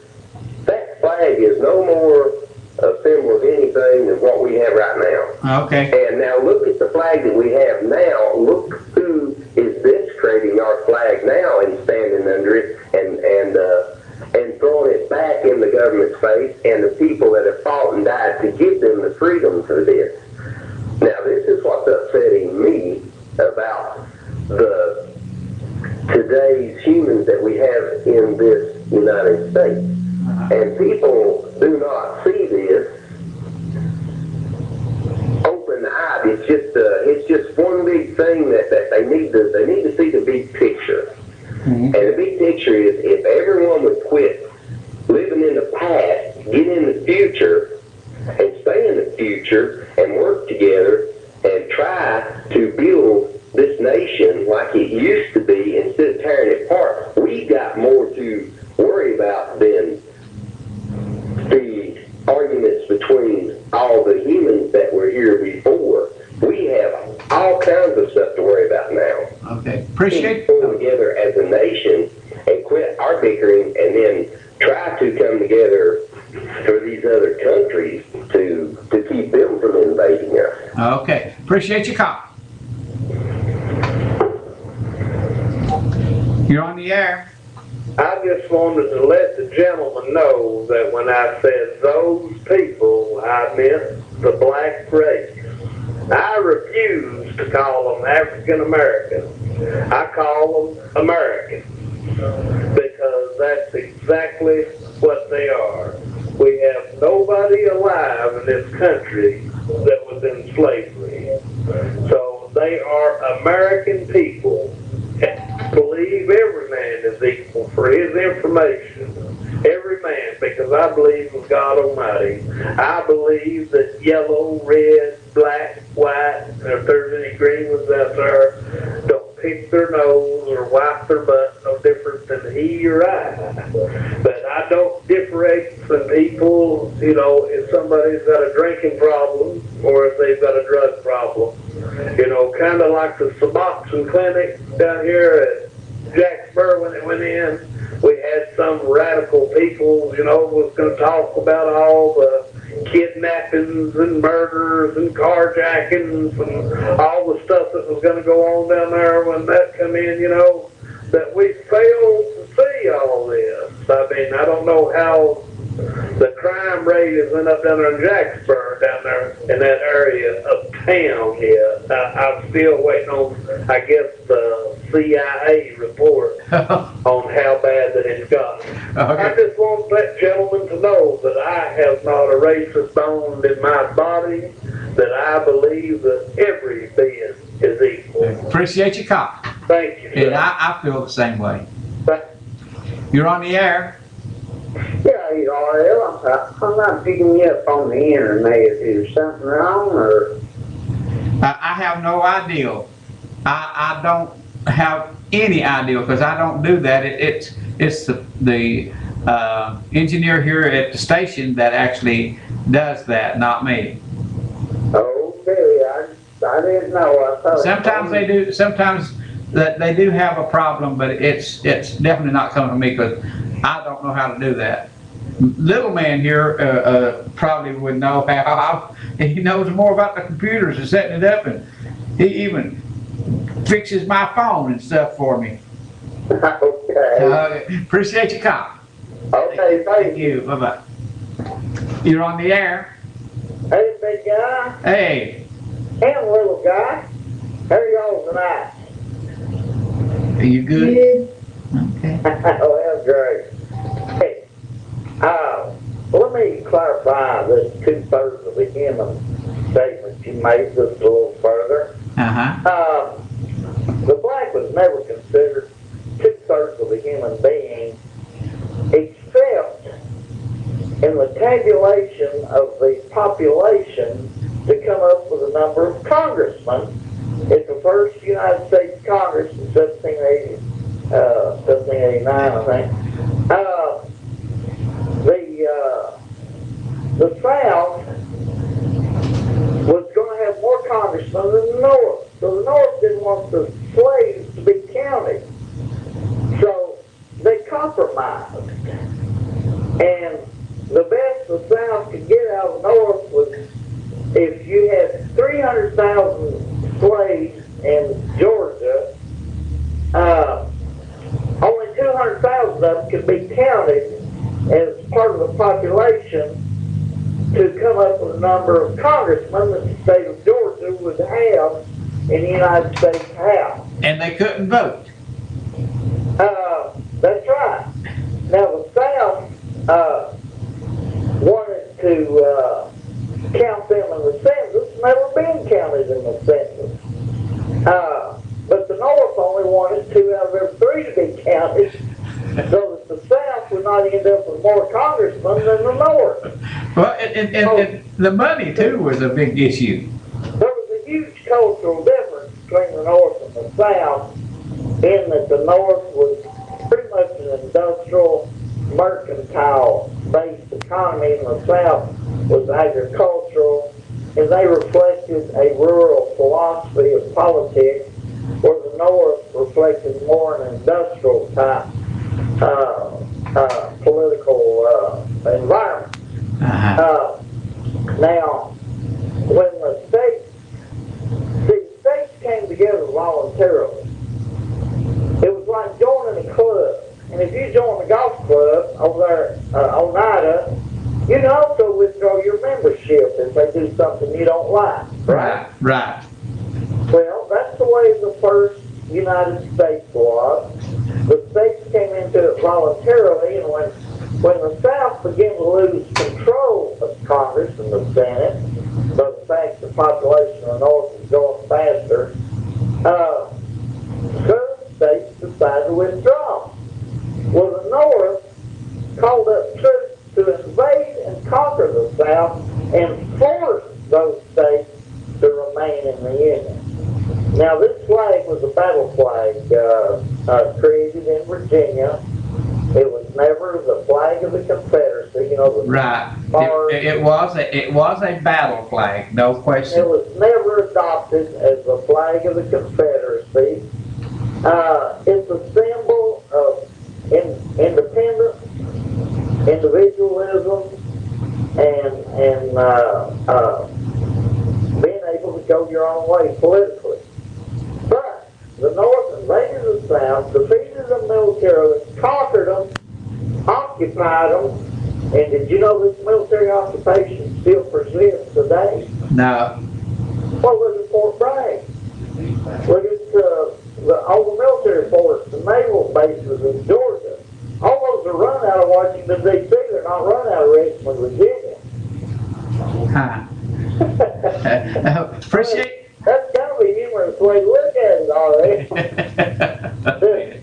That flag is no more a symbol of anything than what we have right now. Okay. And now look at the flag that we have now. Look who is desecrating our flag now and standing under it and throwing it back in the government's face and the people that have fought and died to give them the freedom for this. Now this is what's upsetting me about today's humans that we have in this United States. And people do not see this open-eyed. It's just one big thing that they need to see the big picture. And the big picture is if everyone would quit living in the past, get in the future, and stay in the future and work together and try to build this nation like it used to be instead of tearing it apart, we've got more to worry about than the arguments between all the humans that were here before. We have all kinds of stuff to worry about now. Okay. Appreciate pull together as a nation and quit our bickering and then try to come together for these other countries to keep them from invading us. Okay. Appreciate your call. You're on the air. I just wanted to let the gentleman know that when I said those people, I meant the black race. I refuse to call them African American. I call them American because that's exactly what they are. We have nobody alive in this country that was in slavery. So they are American people. I believe every man is equal for his information. Every man, because I believe in God Almighty. I believe that yellow, red, black, white, and if there's any green ones out there, don't pick their nose or wipe their butt no different than he or I. But I don't differentiate from people, if somebody's got a drinking problem or if they've got a drug problem. Kind of like the Suboxone Clinic down here at Jacksboro when it went in. We had some radical people, was going to talk about all the kidnappings and murders and carjackings and all the stuff that was going to go on down there when that come in, that we failed to see all this. I mean, I don't know how the crime rate has went up down there in Jacksboro, down there in that area of town here. I'm still waiting on, I guess, the CIA report on how bad that it's gotten. Okay. I just want that gentleman to know that I have not a racist bone in my body, that I believe that every being is equal. Appreciate your call. Thank you. And I feel the same way. You're on the air. Yeah, you are. I'm not picking you up on the internet. Is something wrong, or? I have no idea. I don't have any idea because I don't do that. It's the engineer here at the station that actually does that, not me. Okay, I didn't know. I thought Sometimes they do. Sometimes that they do have a problem, but it's definitely not coming from me because I don't know how to do that. Little man here probably would know how. He knows more about the computers and setting it up, and he even fixes my phone and stuff for me. Okay. Appreciate your call. Okay, Thank you. Bye-bye. You're on the air. Hey, big guy. Hey. Hey, little guy. How are y'all tonight? Are you good? Okay. Oh, that's great. Hey, let me clarify this 2/3 of the human statement you made just a little further. Uh-huh. The black was never considered tabulation of the population to come up with a number of congressmen at the first United States Congress in 1789, I think. The South was going to have more congressmen than the North. So the North didn't want the slaves to be counted. So they compromised. And the best the South could get out of the North was if you had 300,000 slaves in Georgia, only 200,000 of them could be counted as part of the population to come up with a number of congressmen that the state of Georgia would have in the United States House. And they couldn't vote. That's right. Now the South wanted to count them in the census, never been counted in the census. But the North only wanted 2 out of every 3 to be counted, so that the South would not end up with more congressmen than the North. Well, and the money too was a big issue. There was a huge cultural difference between the North and the South, in that the North was pretty much an industrial, mercantile-based economy, and the South was agricultural, and they reflected a rural philosophy of politics, where the North reflected more an industrial type political environment. Now, when the states came together voluntarily, it was like joining a club. And if you join the golf club over there on Oneida, you can also withdraw your membership if they do something you don't like, right? Right. Well, that's the way the first United States was. The states came into it voluntarily, and when the South began to lose control of Congress and the Senate, by the fact the population of the North was going faster, certain states decided to withdraw. Well, the North called up troops to invade and conquer the South and force those states to remain in the Union. Now, this flag was a battle flag created in Virginia. It was never the flag of the Confederacy, you know. Right. It was a battle flag, no question. It was never adopted as the flag of the Confederacy. It's a symbol of independence, individualism, and being able to go your own way politically. But the North invaded the South, defeated them militarily, conquered them, occupied them, and did you know this military occupation still persists today? No. Well, look at Fort Bragg. Look at all the military forces, the naval bases in Georgia. All those are run out of Washington, D.C. They're not run out of Richmond, Virginia. Appreciate. That's kind of a humorous way to look at it, all right.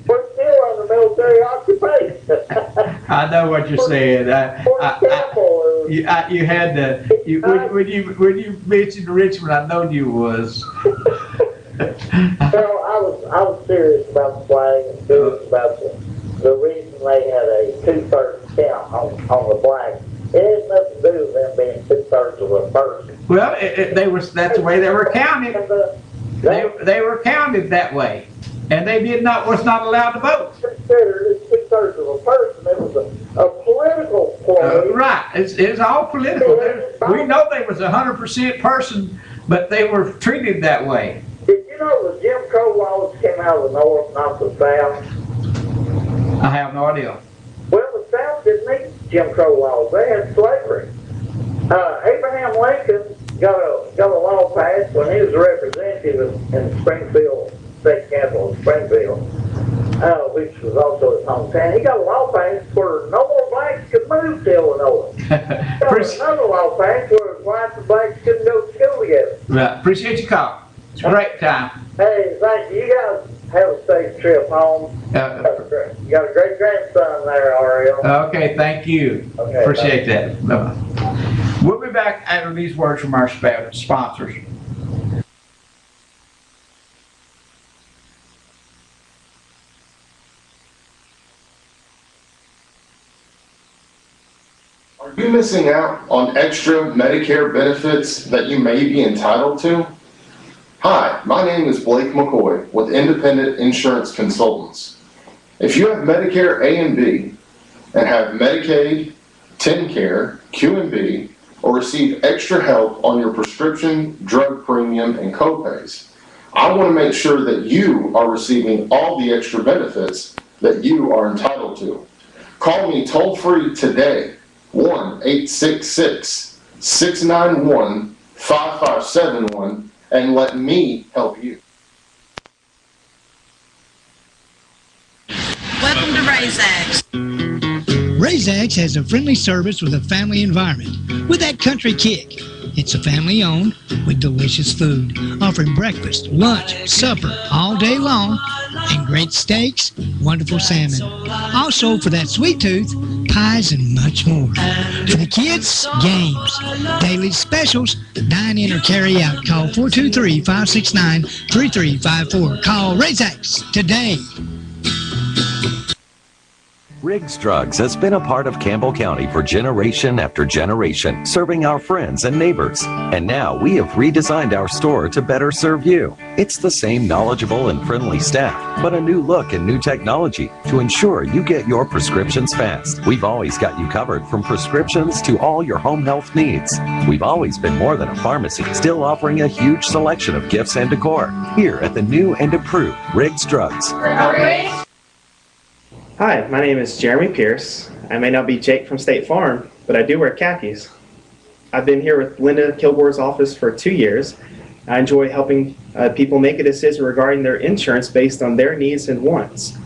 We're still under military occupation. I know what you're saying. You had to. When you mentioned Richmond, I know you was. Well, I was serious about the flag and serious about the reason they had a 2/3 count on the flag. It had nothing to do with them being 2/3 of a person. Well, that's the way they were counted. They were counted that way, and they was not allowed to vote. Considered as 2/3 of a person. It was a political play. Right. It's all political. We know they was 100% person, but they were treated that way. Did you know the Jim Crow laws came out of the North, not the South? I have no idea. Well, the South didn't need Jim Crow laws. They had slavery. Abraham Lincoln got a law passed when he was a representative in Springfield, state capital of Springfield, which was also his hometown. He got a law passed where no more blacks could move to Illinois. Got another law passed where whites and blacks couldn't go to school together. Right. Appreciate your call. It's a great time. Hey, thank you. You guys have a safe trip home. You got a great grandson there, Ariel. Okay, thank you. Okay, Appreciate that. Bye-bye. We'll be back after these words from our sponsors. Are you missing out on extra Medicare benefits that you may be entitled to? Hi, my name is Blake McCoy with Independent Insurance Consultants. If you have Medicare A and B and have Medicaid, TennCare, Q&B, or receive extra help on your prescription, drug premium, and copays, I want to make sure that you are receiving all the extra benefits that you are entitled to. Call me toll-free today, 1-866-691-5571, and let me help you. Welcome to RaisX. RaisX has a friendly service with a family environment with that country kick. It's a family owned with delicious food, offering breakfast, lunch, supper all day long, and great steaks, wonderful salmon. Also, for that sweet tooth, pies and much more. For the kids, games, daily specials, dine in or carry out. Call 423-569-3354. Call RaisX today. Riggs Drugs has been a part of Campbell County for generation after generation, serving our friends and neighbors. And now we have redesigned our store to better serve you. It's the same knowledgeable and friendly staff, but a new look and new technology to ensure you get your prescriptions fast. We've always got you covered from prescriptions to all your home health needs. We've always been more than a pharmacy, still offering a huge selection of gifts and decor. Here at the new and improved Riggs Drugs. Hi, my name is Jeremy Pierce. I may not be Jake from State Farm, but I do wear khakis. I've been here with Linda Kilgore's office for 2 years. I enjoy helping people make a decision regarding their insurance based on their needs and wants.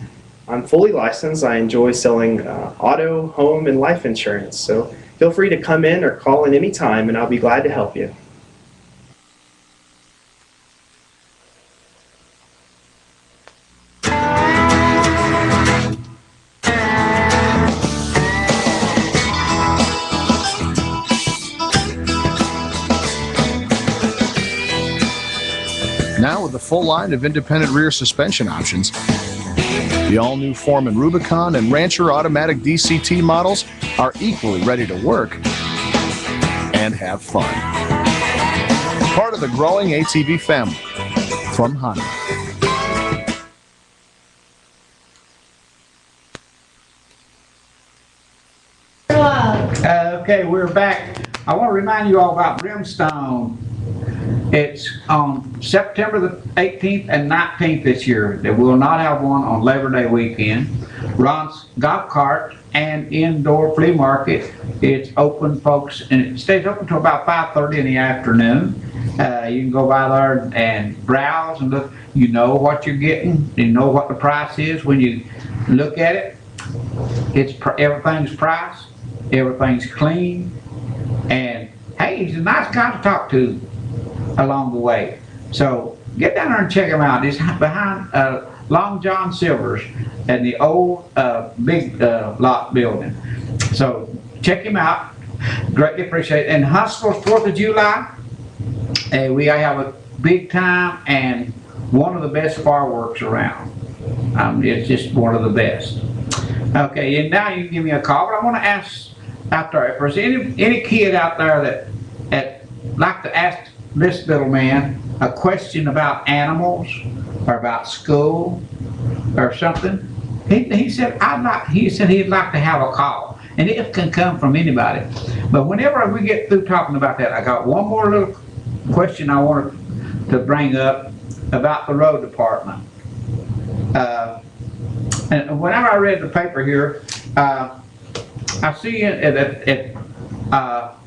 I'm fully licensed. I enjoy selling auto, home, and life insurance. So feel free to come in or call in any time, and I'll be glad to help you. Now with a full line of independent rear suspension options, the all-new Foreman Rubicon and Rancher automatic DCT models are equally ready to work and have fun. Part of the growing ATV family from Honda. Okay, we're back. I want to remind you all about Brimstone. It's on September the 18th and 19th this year. They will not have one on Labor Day weekend. Ron's golf cart and indoor flea market. It's open, folks, and it stays open until about 5:30 in the afternoon. You can go by there and browse and look. You know what you're getting. You know what the price is when you look at it. Everything's priced. Everything's clean. And hey, he's a nice guy to talk to along the way. So get down there and check him out. He's behind Long John Silver's and the old big lot building. So check him out. Greatly appreciate it. And Huntsville's 4th of July, we have a big time and one of the best fireworks around. It's just one of the best. Okay, and now you can give me a call, but I want to ask out there, if there's any kid out there that like to ask this little man a question about animals or about school or something, he said he'd like to have a call, and it can come from anybody. But whenever we get through talking about that, I got one more little question I wanted to bring up about the road department. And whenever I read the paper here, I see it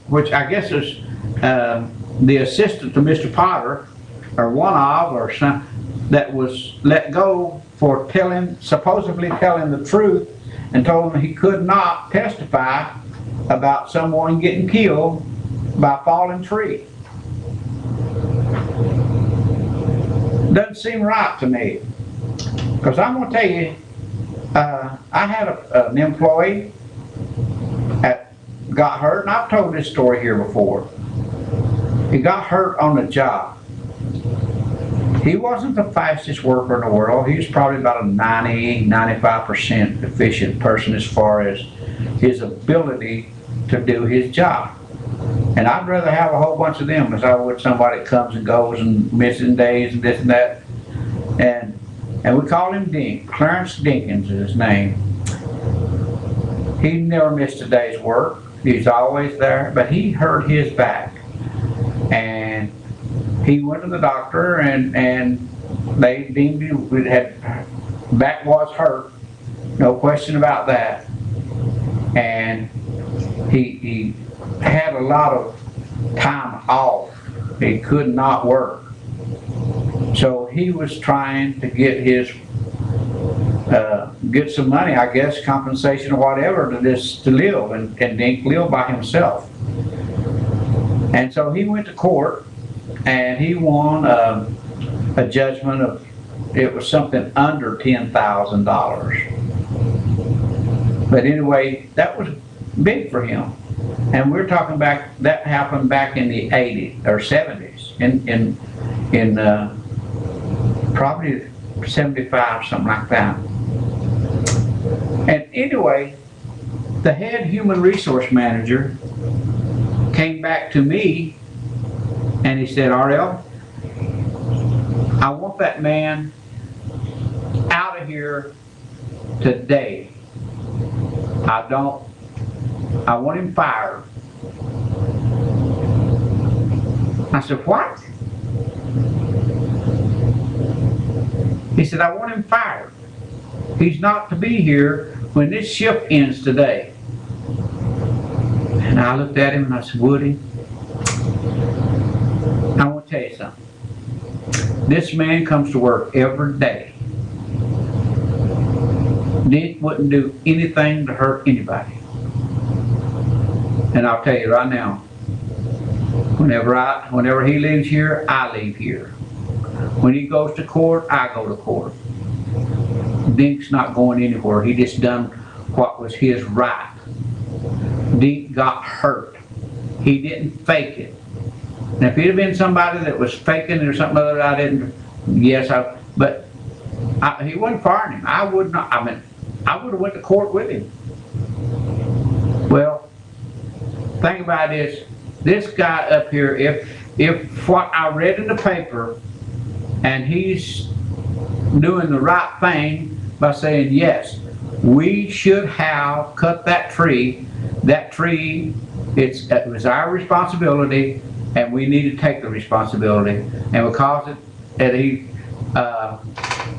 which I guess is the assistant to Mr. Potter, or one of, or some, that was let go for supposedly telling the truth, and told him he could not testify about someone getting killed by a falling tree. Doesn't seem right to me. Because I'm going to tell you, I had an employee that got hurt, and I've told this story here before. He got hurt on the job. He wasn't the fastest worker in the world. He was probably about a 90-95% efficient person as far as his ability to do his job. And I'd rather have a whole bunch of them as I would somebody that comes and goes and missing days and this and that. And we call him Dink. Clarence Dinkins is his name. He never missed a day's work. He's always there, but he hurt his back. And he went to the doctor and they deemed he had back was hurt, no question about that. And he had a lot of time off. He could not work. So he was trying to get his get some money, I guess, compensation or whatever, to live, and Dink lived by himself. And so he went to court, and he won a judgment of, it was something under $10,000. But anyway, that was big for him. And we're talking back, that happened back in the 80s or 70s, in probably 75, something like that. And anyway, the head human resource manager came back to me and he said, Ariel, I want that man out of here today. I want him fired. I said, what? He said, I want him fired. He's not to be here when this shift ends today. And I looked at him and I said, Woody, I want to tell you something. This man comes to work every day. Nick wouldn't do anything to hurt anybody. And I'll tell you right now, whenever he leaves here, I leave here. When he goes to court, I go to court. Dink's not going anywhere. He just done what was his right. Dink got hurt. He didn't fake it. And if he'd have been somebody that was faking it or something other, but he wasn't firing him. I would have went to court with him. Well, think about this guy up here, if what I read in the paper, and he's doing the right thing by saying, yes, we should have cut that tree. That tree, it was our responsibility, and we need to take the responsibility. And because he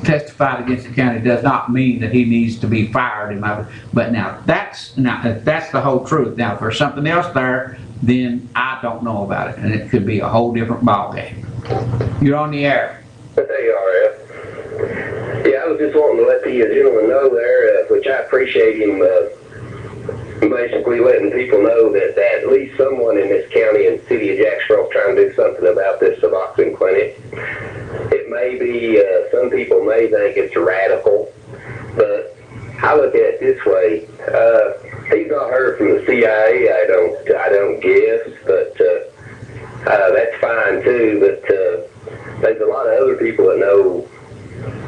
testified against the county does not mean that he needs to be fired. But now that's the whole truth. Now, if there's something else there, then I don't know about it, and it could be a whole different ballgame. You're on the air. Hey, RF. Yeah, I was just wanting to let the gentleman know there, which I appreciate him basically letting people know that at least someone in this county and city of Jacksboro is trying to do something about this Suboxone clinic. It may be, some people may think it's radical, but I look at it this way. He's not heard from the CIA, I don't guess, but that's fine too, but there's a lot of other people that know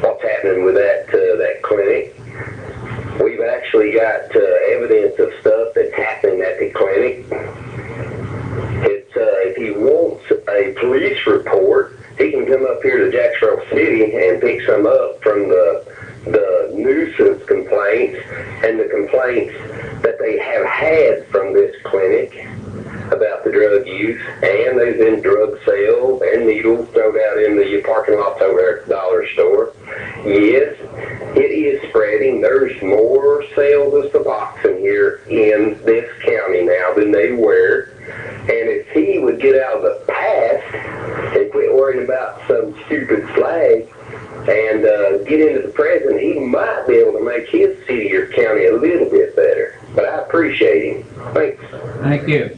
what's happening with that clinic. We've actually got evidence of stuff that's happening at the clinic. If he wants a police report, he can come up here to Jacksboro City and pick some up from the nuisance complaints and the complaints that they have had from this clinic about the drug use, and there's been drug sales and needles thrown out in the parking lots over there at the dollar store. Yes, it is spreading. There's more sales of Suboxone here in this county now than they were. And if he would get out of the past and quit worrying about some stupid flag and get into the present, he might be able to make his city or county a little bit better. But I appreciate him. Thanks. Thank you.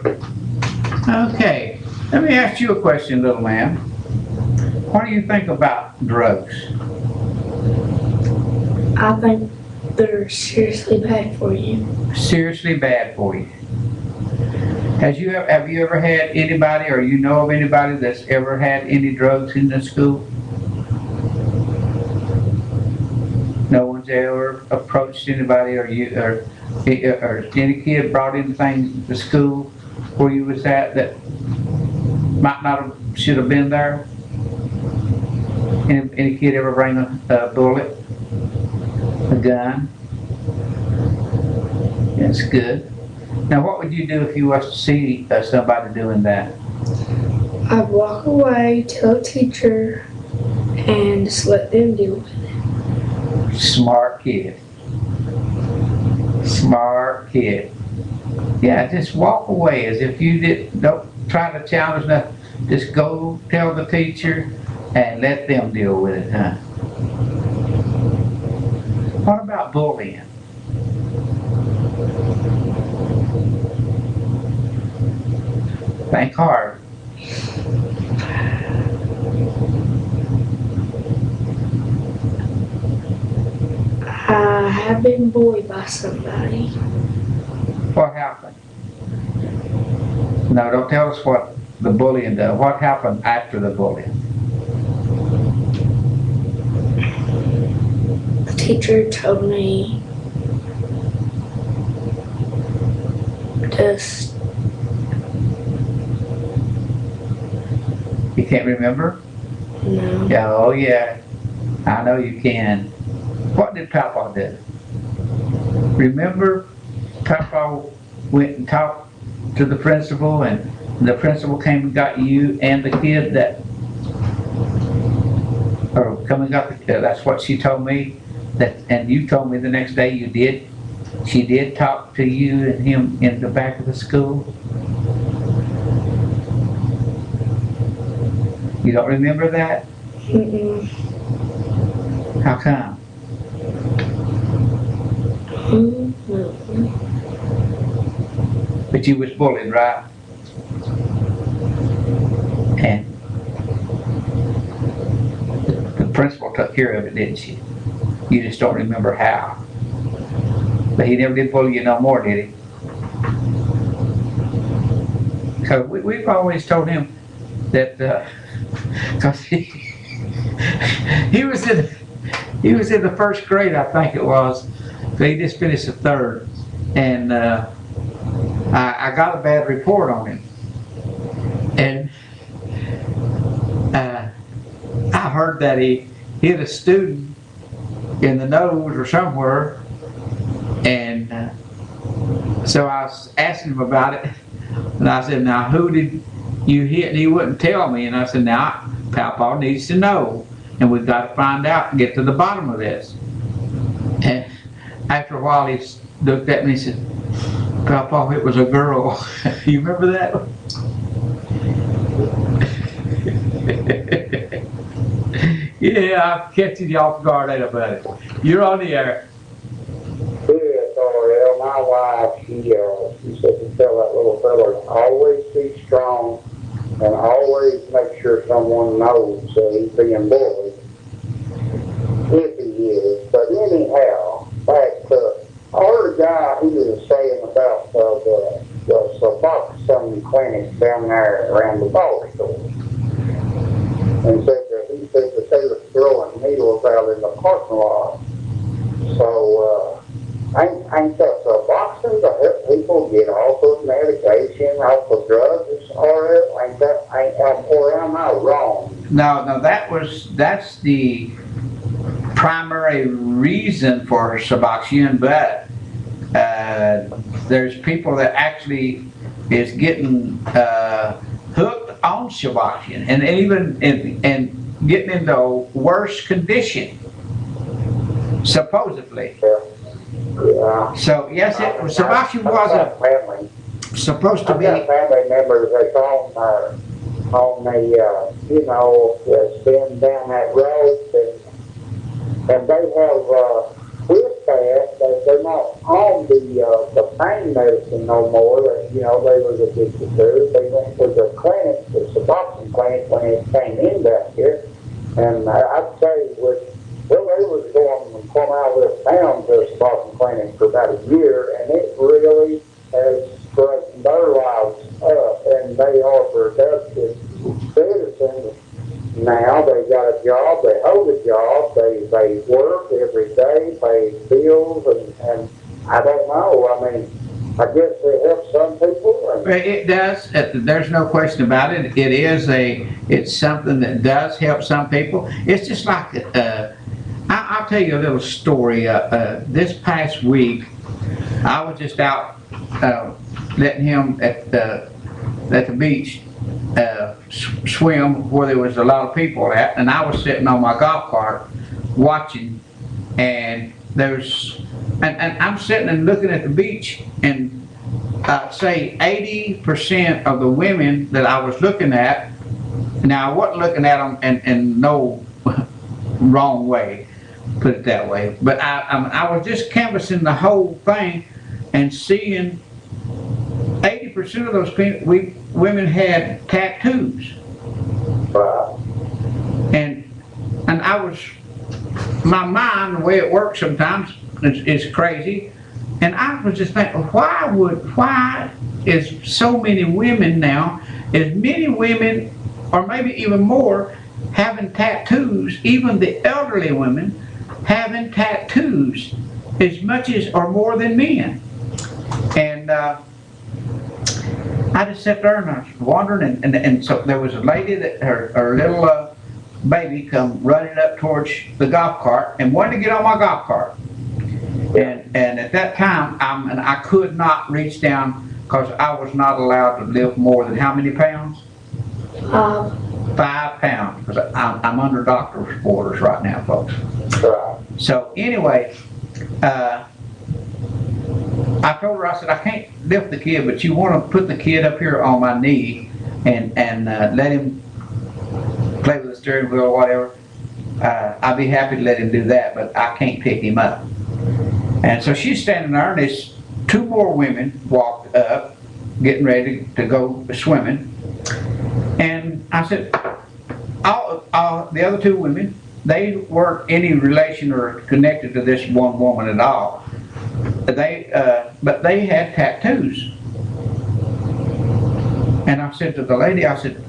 Okay, let me ask you a question, little man. What do you think about drugs? I think they're seriously bad for you. Seriously bad for you. Have you ever had anybody, or you know of anybody that's ever had any drugs in the school? No one's ever approached anybody, or any kid brought anything to school where you was at that might not have, should have been there? Any kid ever bring a bullet, a gun? That's good. Now, what would you do if you was to see somebody doing that? I'd walk away, tell a teacher, and just let them deal with it. Smart kid. Smart kid. Yeah, just walk away as if you don't try to challenge nothing. Just go tell the teacher and let them deal with it, huh? What about bullying? Think hard. I have been bullied by somebody. What happened? No, don't tell us what the bullying does. What happened after the bullying? A teacher told me just You can't remember? no. Yeah, oh yeah. I know you can. What did Papa do? Remember, Papa went and talked to the principal, and the principal came and got you and the kid that, or come and got the kid. That's what she told me. That, and you told me the next day you did. She did talk to you and him in the back of the school. You don't remember that? Mm-mm. How come? No. But you was bullied, right? And the principal took care of it, didn't she? You just don't remember how. But he never did bully you no more, did he? Because we've always told him that, because he was in the first grade, I think it was. So he just finished the third. And I got a bad report on him. And I heard that he hit a student in the nose or somewhere. And so I was asking him about it. And I said, now who did you hit? And he wouldn't tell me. And I said, now Papa needs to know. And we've got to find out and get to the bottom of this. And after a while he looked at me and said, Papa, it was a girl. You remember that? Yeah, I'm catching you off guard, ain't I, buddy? You're on the air. Yes, RL, my wife, she said to tell that little fella, always be strong and always make sure someone knows that he's being bullied, if he is. But anyhow, back to our guy, he was saying about the Suboxone clinic down there around the ball store. And said that he said that they were throwing needles out in the parking lot. So, ain't that Suboxone to help people get off of medication, off of drugs, or am I wrong? No, that's the primary reason for Suboxone, but there's people that actually is getting hooked on Suboxone and even and getting into worse condition, supposedly. Yeah. So yes, Suboxone wasn't supposed to be. I've got family members that's on the that's been down that road, and they have quit that. They're not on the pain medicine no more. They was addicted to it. They went to the clinic, the Suboxone clinic, when it came in back here, and I'd say they're was going from out of this town to Spartan Clinic for about a year, and it really has straightened their lives up, and they are productive citizens. Now they got a job, they hold a job, they work every day, pay bills, and I don't know, I mean, I guess it helps some people. And It does. There's no question about it. It's something that does help some people. It's just like, I'll tell you a little story. This past week, I was just out letting him at the beach swim where there was a lot of people at, and I was sitting on my golf cart watching, and I'm sitting and looking at the beach, and say 80% of the women that I was looking at, now I wasn't looking at them in no wrong way, put it that way, but I was just canvassing the whole thing and seeing 80% of those women had tattoos. And I was, my mind, the way it works sometimes is crazy. And I was just thinking, why is so many women now, as many women, or maybe even more, having tattoos, even the elderly women, having tattoos as much as or more than men. And I just sat there and I was wondering, and so there was a lady that her little baby come running up towards the golf cart and wanted to get on my golf cart. And at that time, I could not reach down because I was not allowed to lift more than how many pounds? 5 pounds, because I'm under doctor's orders right now, folks. So anyway, I told her, I said, I can't lift the kid, but you want to put the kid up here on my knee and let him play with the steering wheel or whatever. I'd be happy to let him do that, but I can't pick him up. And so she's standing there, and there's 2 more women walked up, getting ready to go swimming. And I said, the other 2 women, they weren't any relation or connected to this one woman at all. But they had tattoos. And I said to the lady, I said,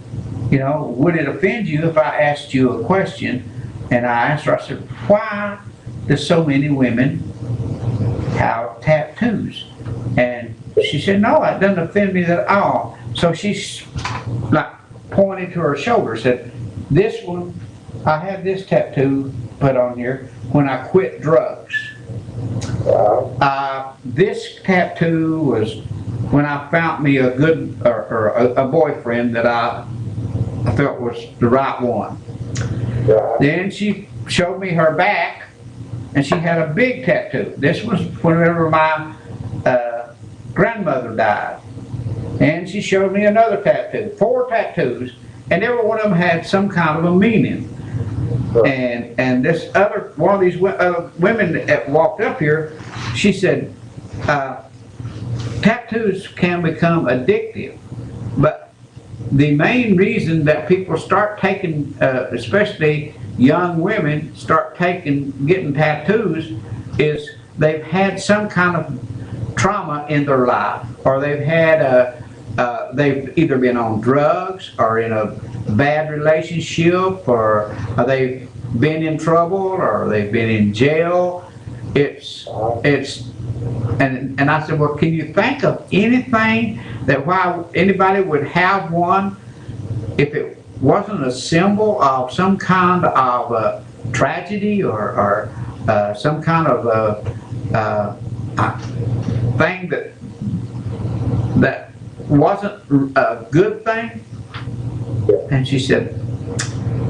would it offend you if I asked you a question? And I asked her, I said, why do so many women have tattoos? And she said, no, it doesn't offend me at all. So she's like pointing to her shoulder, said, this one, I had this tattoo put on here when I quit drugs. This tattoo was when I found me a good, or a boyfriend that I felt was the right one. Then she showed me her back, and she had a big tattoo. This was whenever my grandmother died. And she showed me another tattoo, 4 tattoos, and every one of them had some kind of a meaning. And this one of these women that walked up here, she said, tattoos can become addictive, but the main reason that people start taking, especially young women, start getting tattoos is they've had some kind of trauma in their life, or they've had they've either been on drugs or in a bad relationship, or they've been in trouble, or they've been in jail. And I said, well, can you think of anything that why anybody would have one if it wasn't a symbol of some kind of tragedy or some kind of thing that wasn't a good thing? And she said,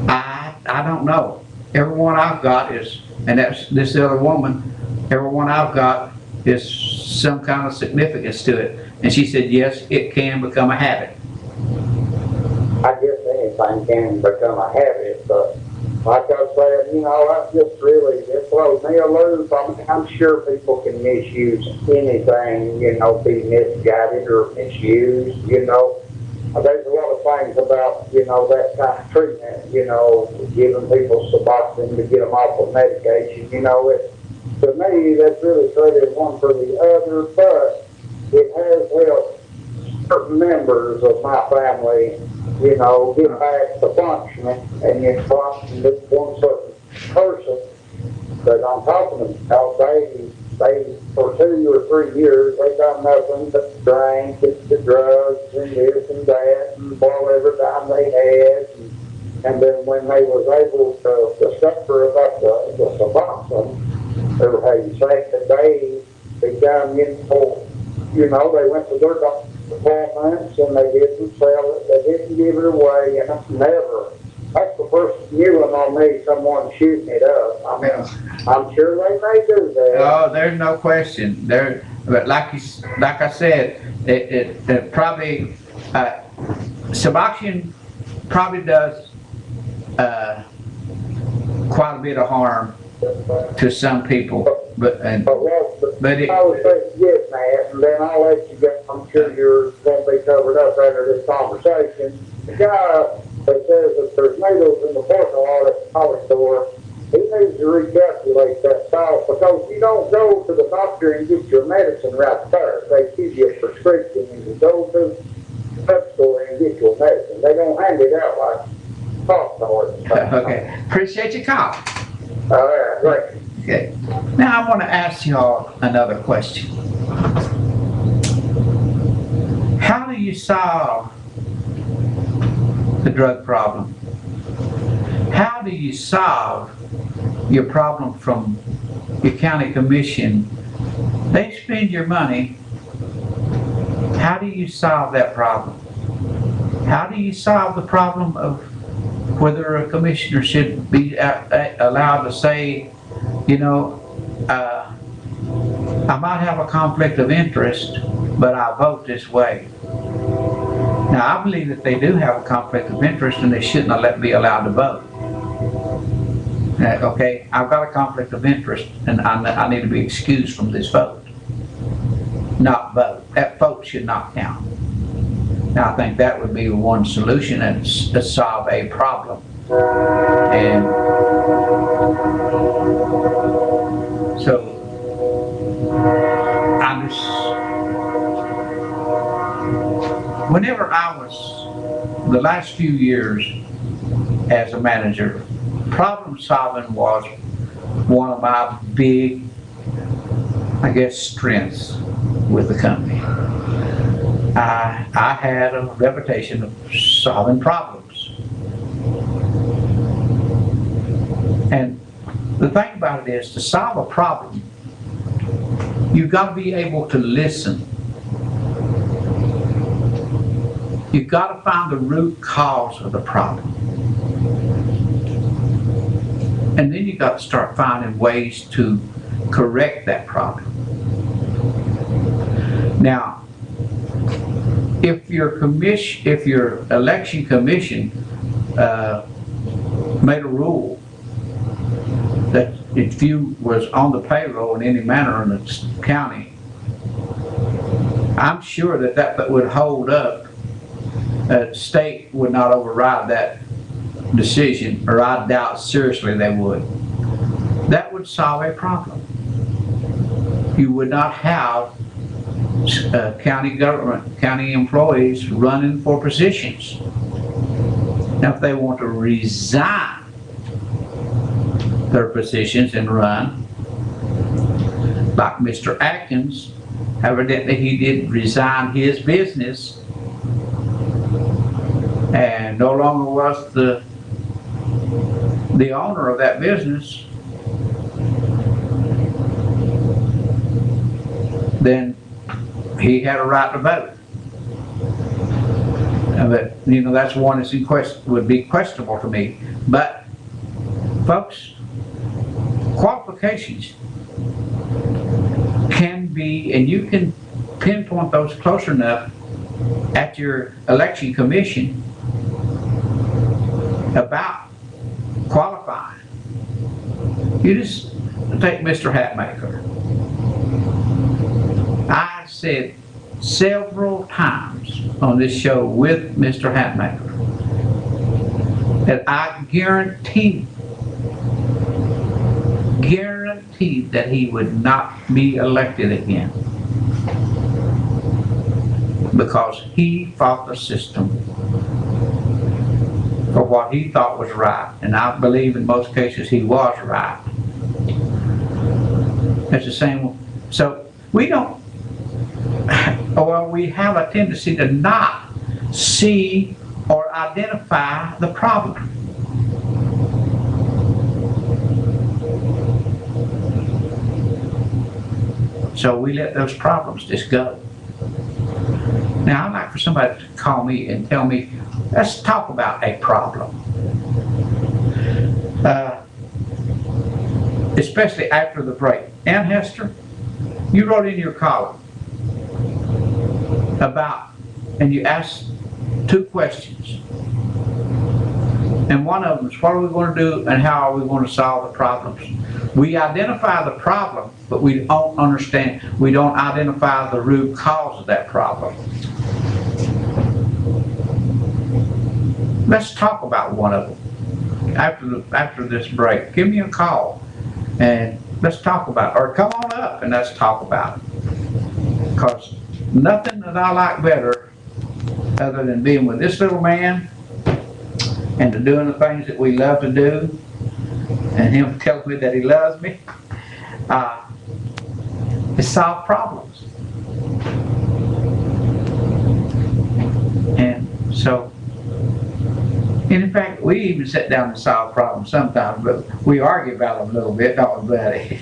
I don't know. Every one I've got is, and that's this other woman, every one I've got is some kind of significance to it. And she said, yes, it can become a habit. I guess anything can become a habit, but like I said, that's just really, it throws me a loop. I'm sure people can misuse anything, be misguided or misused, There's a lot of little things about, you know, that kind of treatment, you know, giving people Suboxone to get them off of medication, you know, to me, that's really traded one for the other, but it has helped certain members of my family, you know, get back to functioning, and you function with one certain person that I'm talking about. They for 2 or 3 years, they done nothing but drink and the drugs and this and that and blow every dime they had. And then when they was able to discover about the Suboxone, or how you say it, they began, you know, they went to their doctor's appointments and they didn't sell it, they didn't give it away, and never. That's the first new one on me, someone shooting it up. I mean, I'm sure they may do that. Oh, there's no question. But like I said, it probably Suboxone probably does quite a bit of harm to some people, but it. I was getting that, and then I'll let you go. I'm sure you're going to be covered up after this conversation. The guy that says that there's needles in the parking lot at the dollar store, he needs to recalculate that file, because you don't go to the doctor and get your medicine right there. They give you a prescription and you go to the drugstore and get your medicine. They don't hand it out like popcorn. Okay, appreciate your call. All right, great. Okay, now I want to ask y'all another question. How do you solve the drug problem? How do you solve your problem from your county commission? They spend your money. How do you solve that problem? How do you solve the problem of whether a commissioner should be allowed to say, you know, I might have a conflict of interest, but I vote this way. Now, I believe that they do have a conflict of interest and they shouldn't be allowed to vote. Okay, I've got a conflict of interest and I need to be excused from this vote. Not vote. That vote should not count. Now, I think that would be one solution and to solve a problem. And so, whenever I was, the last few years as a manager, problem solving was one of my big, I guess, strengths with the company. I had a reputation of solving problems. And the thing about it is, to solve a problem, you've got to be able to listen. You've got to find the root cause of the problem. And then you've got to start finding ways to correct that problem. Now, if your election commission made a rule that if you was on the payroll in any manner in the county, I'm sure that would hold up. The state would not override that decision, or I doubt seriously they would. That would solve a problem. You would not have county government, county employees running for positions. Now, if they want to resign their positions and run, like Mr. Atkins, evidently he did resign his business and no longer was the owner of that business, then he had a right to vote. But, you know, that's one that's would be questionable to me. But, folks, qualifications can be, and you can pinpoint those close enough at your election commission about qualifying. You just take Mr. Hatmaker. I said several times on this show with Mr. Hatmaker that I guarantee that he would not be elected again because he fought the system for what he thought was right, and I believe in most cases he was right. It's the same. So we don't, well, we have a tendency to not see or identify the problem. So we let those problems just go. Now, I'd like for somebody to call me and tell me, let's talk about a problem. Especially after the break. Ann Hester, you wrote in your column about, and you asked 2 questions. And one of them is, what are we going to do and how are we going to solve the problems? We identify the problem, but we don't understand, we don't identify the root cause of that problem. Let's talk about one of them after this break. Give me a call and let's talk about it. Or come on up and let's talk about it. Because nothing that I like better other than being with this little man and to doing the things that we love to do and him telling me that he loves me is solve problems. And so, and in fact, we even sit down and solve problems sometimes, but we argue about them a little bit, don't we, buddy?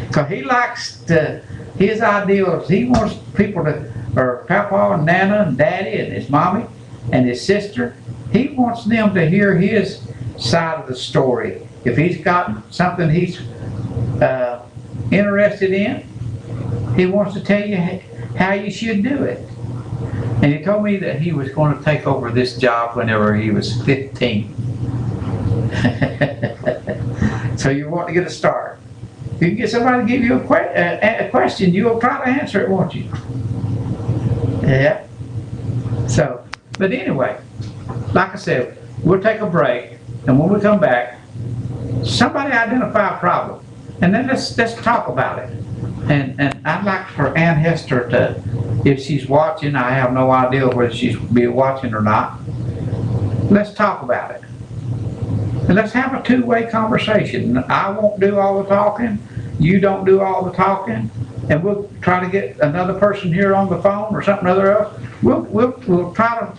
Because he likes to, his ideal is he wants people to, or Papa and Nana and Daddy and his mommy and his sister, he wants them to hear his side of the story. If he's got something he's interested in, he wants to tell you how you should do it. And he told me that he was going to take over this job whenever he was 15. So you want to get a start. If you can get somebody to give you a question, you'll try to answer it, won't you? Yeah. So, but anyway, like I said, we'll take a break, and when we come back, somebody identify a problem, and then let's talk about it. And I'd like for Ann Hester to, if she's watching, I have no idea whether she's be watching or not. Let's talk about it. And let's have a two-way conversation. I won't do all the talking, you don't do all the talking, and we'll try to get another person here on the phone or something other else. We'll try to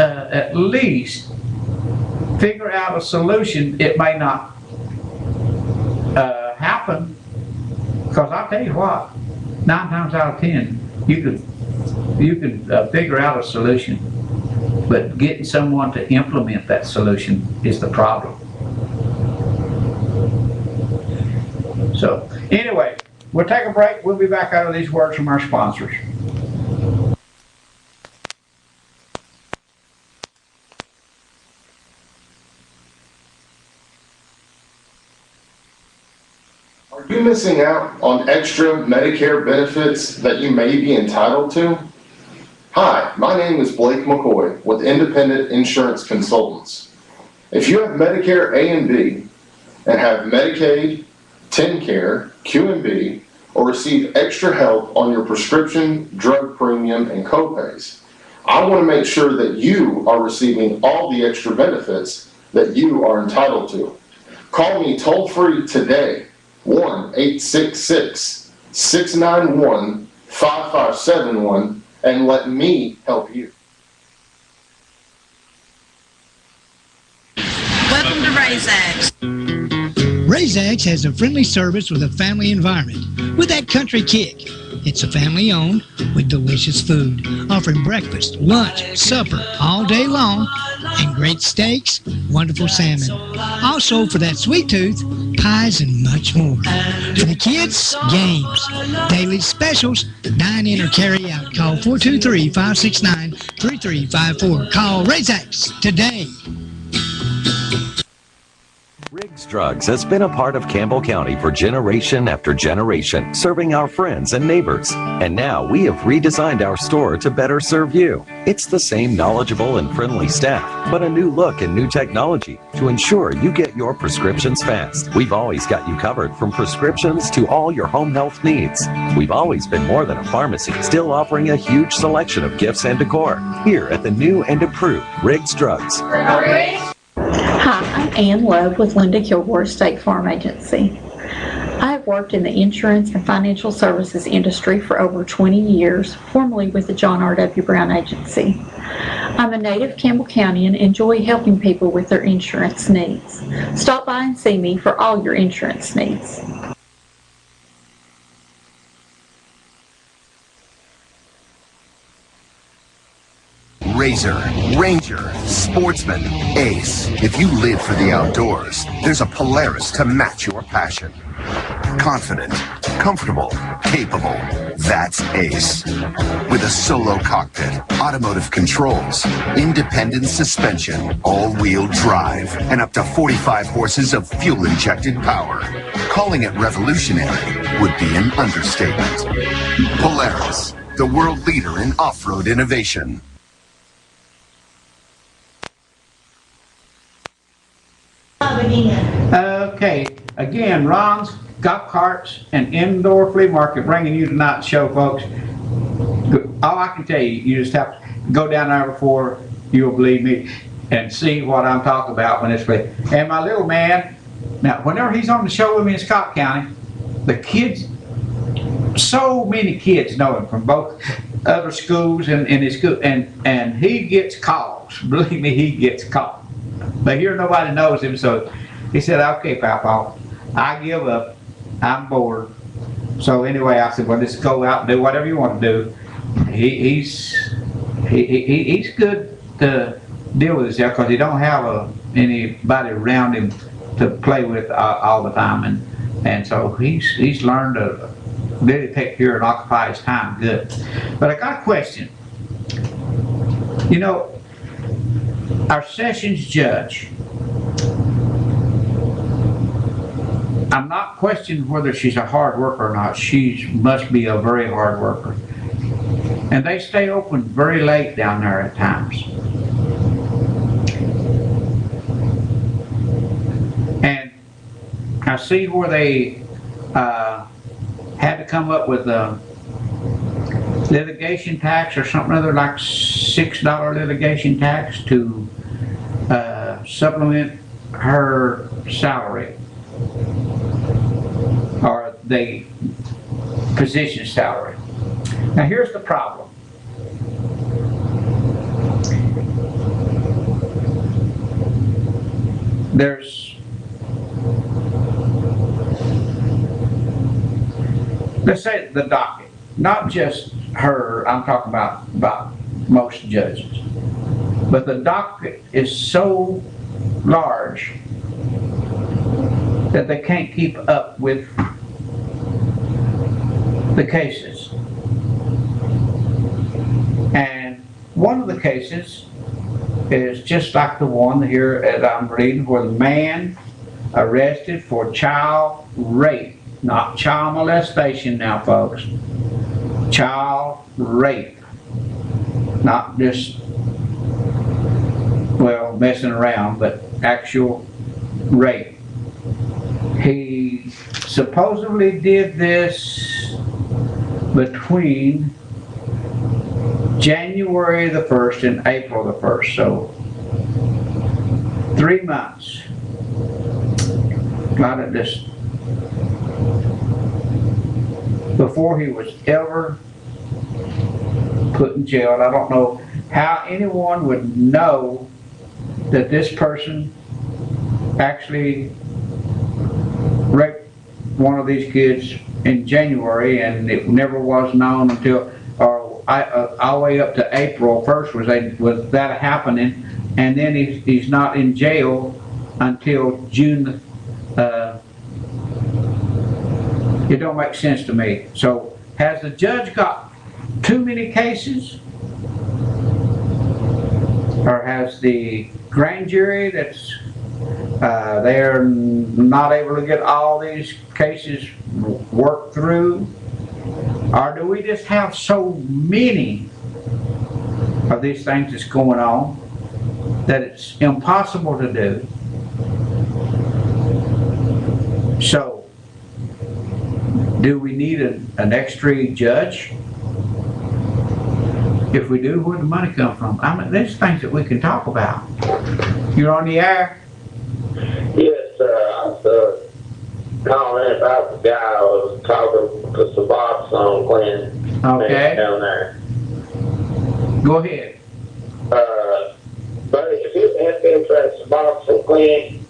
at least figure out a solution. It may not happen, because I'll tell you what, 9 times out of 10, you could figure out a solution, but getting someone to implement that solution is the problem. So anyway, we'll take a break. We'll be back out of these words from our sponsors. Are you missing out on extra Medicare benefits that you may be entitled to? Hi, my name is Blake McCoy with Independent Insurance Consultants. If you have Medicare A and B and have Medicaid, TennCare, QMB, or receive extra help on your prescription, drug premium, and copays, I want to make sure that you are receiving all the extra benefits that you are entitled to. Call me toll-free today, 1-866-691-5571, and let me help you. Welcome to RaisX. RaisX has a friendly service with a family environment, with that country kick. It's a family owned with delicious food, offering breakfast, lunch, supper all day long, and great steaks, wonderful salmon. Also, for that sweet tooth, pies and much more. For the kids, games, daily specials, dine in or carry out. Call 423-569-3354. Call RaisX today. Rig Riggs Drugs has been a part of Campbell County for generation after generation, serving our friends and neighbors. And now we have redesigned our store to better serve you. It's the same knowledgeable and friendly staff, but a new look and new technology to ensure you get your prescriptions fast. We've always got you covered from prescriptions to all your home health needs. We've always been more than a pharmacy, still offering a huge selection of gifts and decor here at the new and improved Riggs Drugs. Hi, I'm Ann Love with Linda Kilgore State Farm Agency. I have worked in the insurance and financial services industry for over 20 years, formerly with the John R.W. Brown Agency. I'm a native Campbell County and enjoy helping people with their insurance needs. Stop by and see me for all your insurance needs. Razor, Ranger, Sportsman, Ace. If you live for the outdoors, there's a Polaris to match your passion. Confident, comfortable, capable. That's Ace. With a solo cockpit, automotive controls, independent suspension, all-wheel drive, and up to 45 horses of fuel-injected power. Calling it revolutionary would be an understatement. Polaris, the world leader in off-road innovation. Okay, again, Ron's Golf Carts and Indoor Flea Market bringing you tonight's show, folks. All I can tell you, you just have to go down there before you'll believe me and see what I'm talking about when it's flea. And my little man, now whenever he's on the show with me in Scott County, the kids, so many kids know him from both other schools and in his school, and he gets calls. Believe me, he gets calls. But here nobody knows him, so he said, "Okay, Papa, I give up. I'm bored." So anyway, I said, "Well, just go out and do whatever you want to do." He's good to deal with himself because he don't have anybody around him to play with all the time, and so he's learned to really take care and occupy his time good. But I got a question. You know, our sessions judge, I'm not questioning whether she's a hard worker or not. She must be a very hard worker. And they stay open very late down there at times. And I see where they had to come up with a litigation tax or something other, like $6 litigation tax to supplement her salary or the position salary. Now here's the problem. Let's say the docket, not just her, I'm talking about most judges. But the docket is so large that they can't keep up with the cases. And one of the cases is just like the one here that I'm reading, where the man arrested for child rape, not child molestation now, folks. Child rape, not just, well, messing around, but actual rape. He supposedly did this between January the 1st and April the 1st, so 3 months. Not at this, before he was ever put in jail. I don't know how anyone would know that this person actually raped one of these kids in January, and it never was known until all the way up to April 1st was that happening, and then he's not in jail until June. It don't make sense to me. So has the judge got too many cases? Or has the grand jury that's They're not able to get all these cases worked through? Or do we just have so many of these things that's going on that it's impossible to do? So, do we need an extra judge? If we do, where'd the money come from? I mean, there's things that we can talk about. You're on the air? Yes, sir. I was calling about the guy I was talking to Suboxone Clinic down there. Go ahead. But if you have been to that Suboxone Clinic,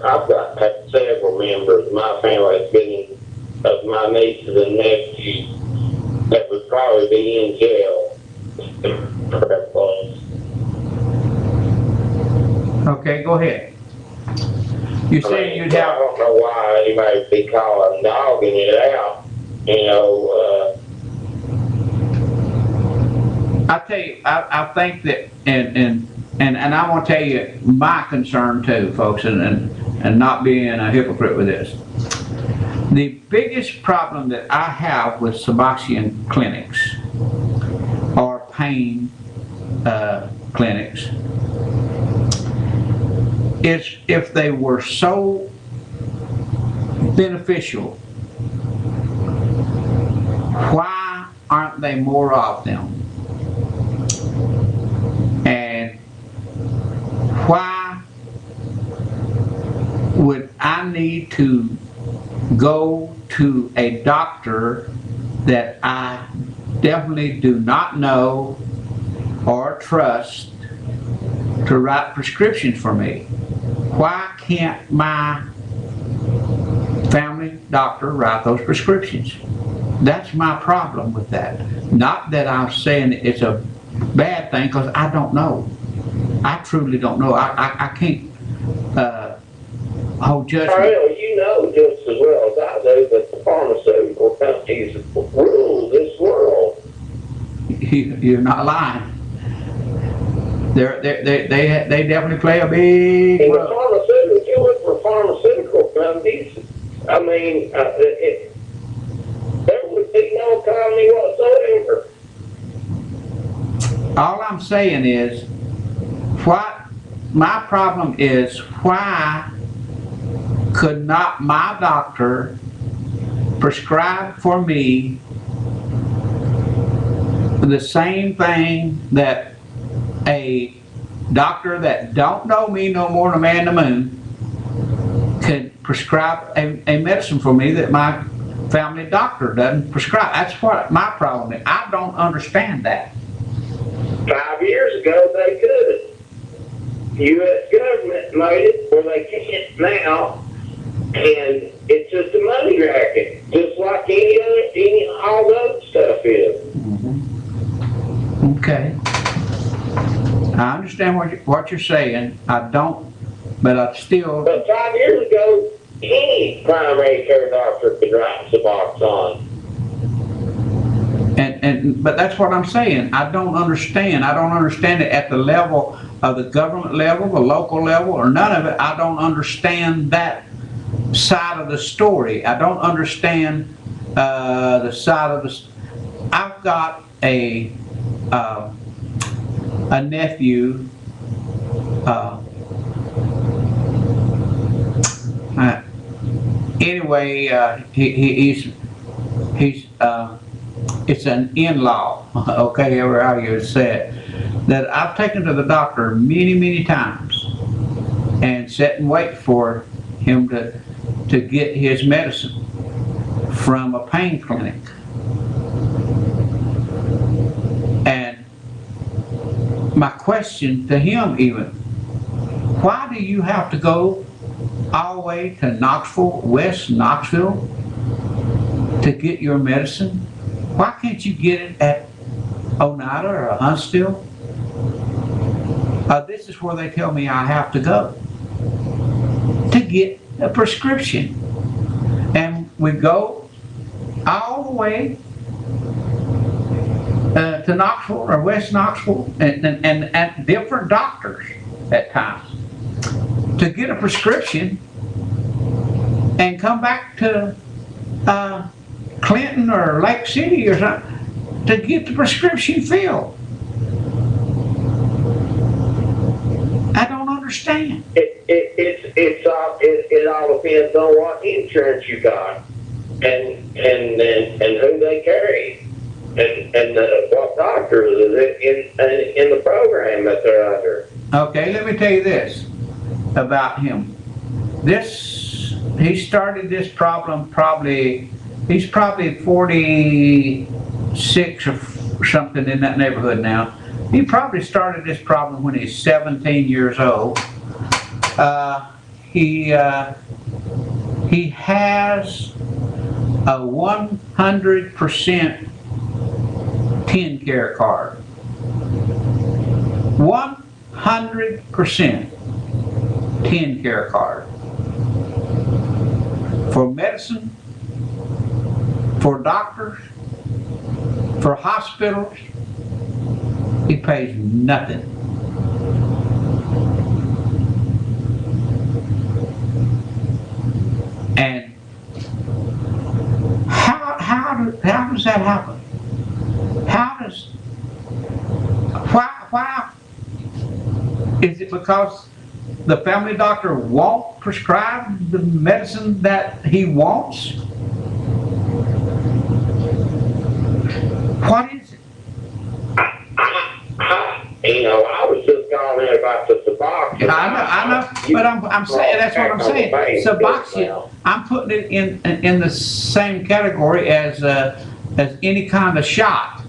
I've got several members of my family that's been, of my nieces and nephews, that would probably be in jail for that place. Okay, go ahead. You say you'd have... I don't know why anybody would be calling dogging it out, you know. I tell you, I think that, and I want to tell you my concern too, folks, and not being a hypocrite with this. The biggest problem that I have with Suboxone clinics or pain clinics is if they were so beneficial, why aren't there more of them? And why would I need to go to a doctor that I definitely do not know or trust to write prescriptions for me? Why can't my family doctor write those prescriptions? That's my problem with that. Not that I'm saying it's a bad thing, because I don't know. I truly don't know. I can't hold judgment. Well, you know just as well as I do that the pharmaceutical companies rule this world. You're not lying. They definitely play a big And the role. pharmaceutical, you look for pharmaceutical companies, I mean, there would be no economy whatsoever. All I'm saying is, my problem is, why could not my doctor prescribe for me the same thing that a doctor that don't know me no more than a man in the moon could prescribe a medicine for me that my family doctor doesn't prescribe? That's what my problem is. I don't understand that. 5 years ago, they could. The U.S. government made it where they can't now, and it's just a money racket, just like all the other stuff is. Okay. I understand what you're saying. I don't, but I still... But 5 years ago, any primary care doctor could write Suboxone. But that's what I'm saying. I don't understand. I don't understand it at the level of the government level, the local level, or none of it. I don't understand that side of the story. I don't understand the side of the... I've got a nephew, anyway, he's it's an in-law, okay, however you would say it, that I've taken to the doctor many times and sit and wait for him to get his medicine from a pain clinic. And my question to him even, why do you have to go all the way to Knoxville, West Knoxville, to get your medicine? Why can't you get it at Oneida or Huntsville? This is where they tell me I have to go to get a prescription. And we go all the way to Knoxville or West Knoxville and different doctors at times. to get a prescription and come back to Clinton or Lake City or something to get the prescription filled. I don't understand. It all depends on what insurance you got and who they carry and what doctors is it in the program that they're under. Okay, let me tell you this about him. He started this problem he's probably 46 or something in that neighborhood now. He probably started this problem when he's 17 years old. He has a 100% TennCare card. 100% TennCare card. For medicine, for doctors, for hospitals, he pays nothing. And how does that happen? Why is it because the family doctor won't prescribe the medicine that he wants? What is it? I was just calling about the Suboxone. I know, but I'm saying, that's what I'm saying. Suboxone, I'm putting it in the same category as any kind of shot.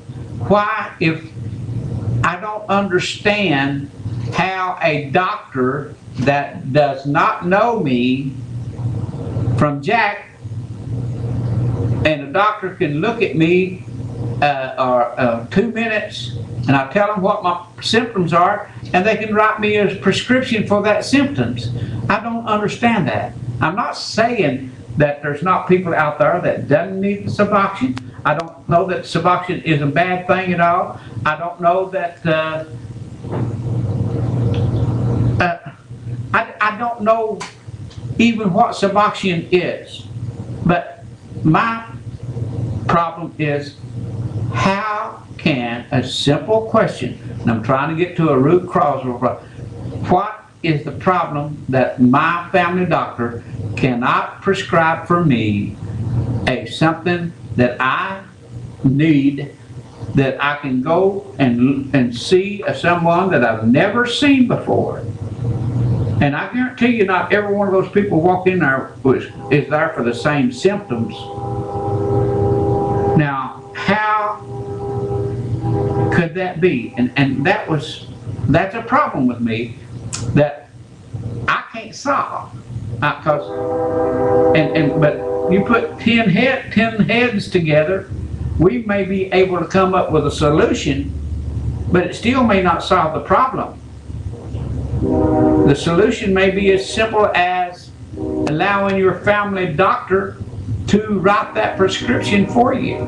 Why, if I don't understand how a doctor that does not know me from Jack, and a doctor can look at me 2 minutes and I tell them what my symptoms are and they can write me a prescription for that symptoms. I don't understand that. I'm not saying that there's not people out there that doesn't need the Suboxone. I don't know that Suboxone is a bad thing at all. I don't know that I don't know even what Suboxone is. But my problem is, how can a simple question, and I'm trying to get to a root cause of what is the problem that my family doctor cannot prescribe for me something that I need, that I can go and see someone that I've never seen before. And I guarantee you not every one of those people walk in there is there for the same symptoms. Now, how could that be? And that's a problem with me that I can't solve. But you put 10 heads together, we may be able to come up with a solution, but it still may not solve the problem. The solution may be as simple as allowing your family doctor to write that prescription for you.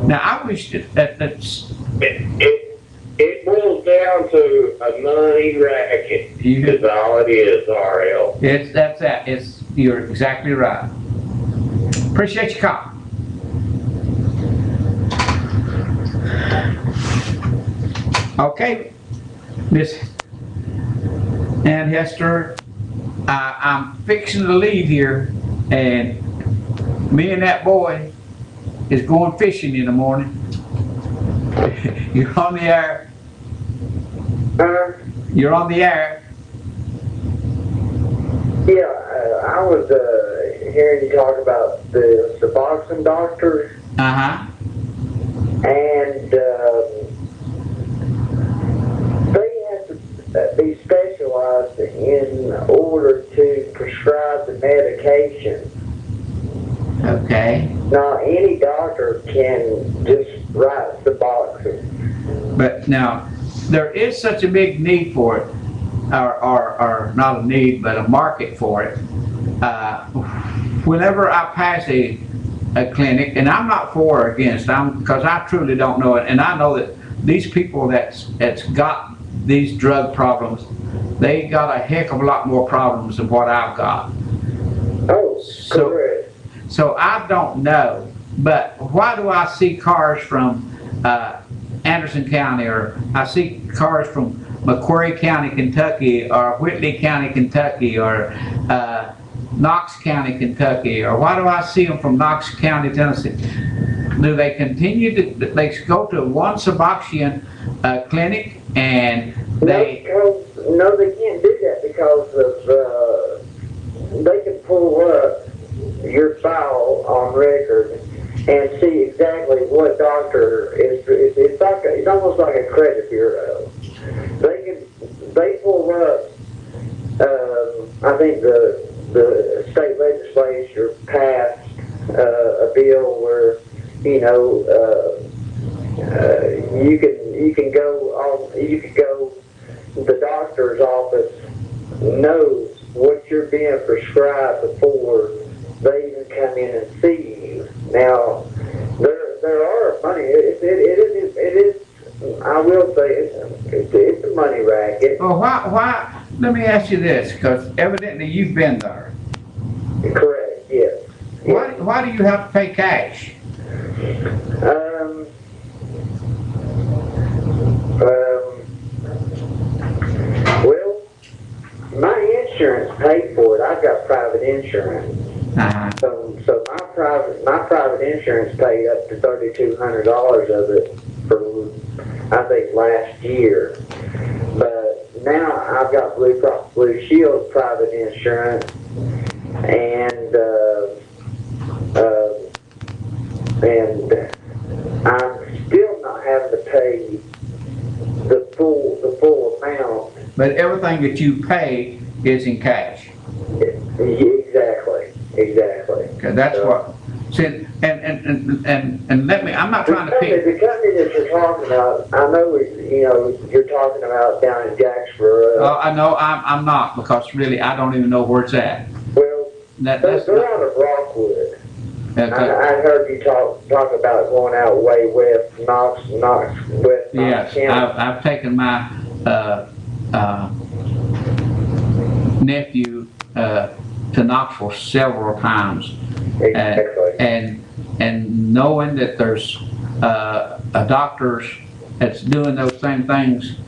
Now, I wish that's... It boils down to a money racket. Is all it is, RL. You're exactly right. Appreciate your call. Okay, Miss Ann Hester, I'm fixing to leave here, and me and that boy is going fishing in the morning. You're on the air. You're on the air. Yeah, I was hearing you talk about the Suboxone doctors. And they have to be specialized in order to prescribe the medication. Okay. Not any doctor can just write Suboxone. But now, there is such a big need for it, or not a need, but a market for it. Whenever I pass a clinic, and I'm not for or against, because I truly don't know it, and I know that these people that's got these drug problems, they got a heck of a lot more problems than what I've got. Oh, correct. So I don't know, but why do I see cars from Anderson County, or I see cars from Macquarie County, Kentucky, or Whitley County, Kentucky, or Knox County, Kentucky, or why do I see them from Knox County, Tennessee? Do they continue to, they go to one Suboxone clinic and they... No, they can't do that because of, they can pull up your file on record and see exactly what doctor is, it's like it's almost like a credit bureau. They pull up, I think the state legislature passed a bill where, you know, you can go, the doctor's office knows what you're being prescribed before they even come in and see you. Now, there are money, it is, I will say, it's a money racket. Well, why, let me ask you this, because evidently you've been there. Correct, yes. Why do you have to pay cash? Well, my insurance paid for it. I've got private insurance. So my private insurance paid up to $3,200 of it for, I think, last year. But now I've got Blue Cross Blue Shield private insurance, and I'm still not having to pay the full amount. But everything that you pay is in cash. Exactly. Okay, that's what. See, and let me. I'm not trying to pick. The company that you're talking about, I know, you're talking about down in Jacksboro. I know I'm not, because really I don't even know where it's at. Well, they're out of Rockwood. Okay. I heard you talk about going out way west, Knox West. Yes, I've taken my nephew to Knoxville several times. Exactly. And knowing that there's a doctors that's doing those same things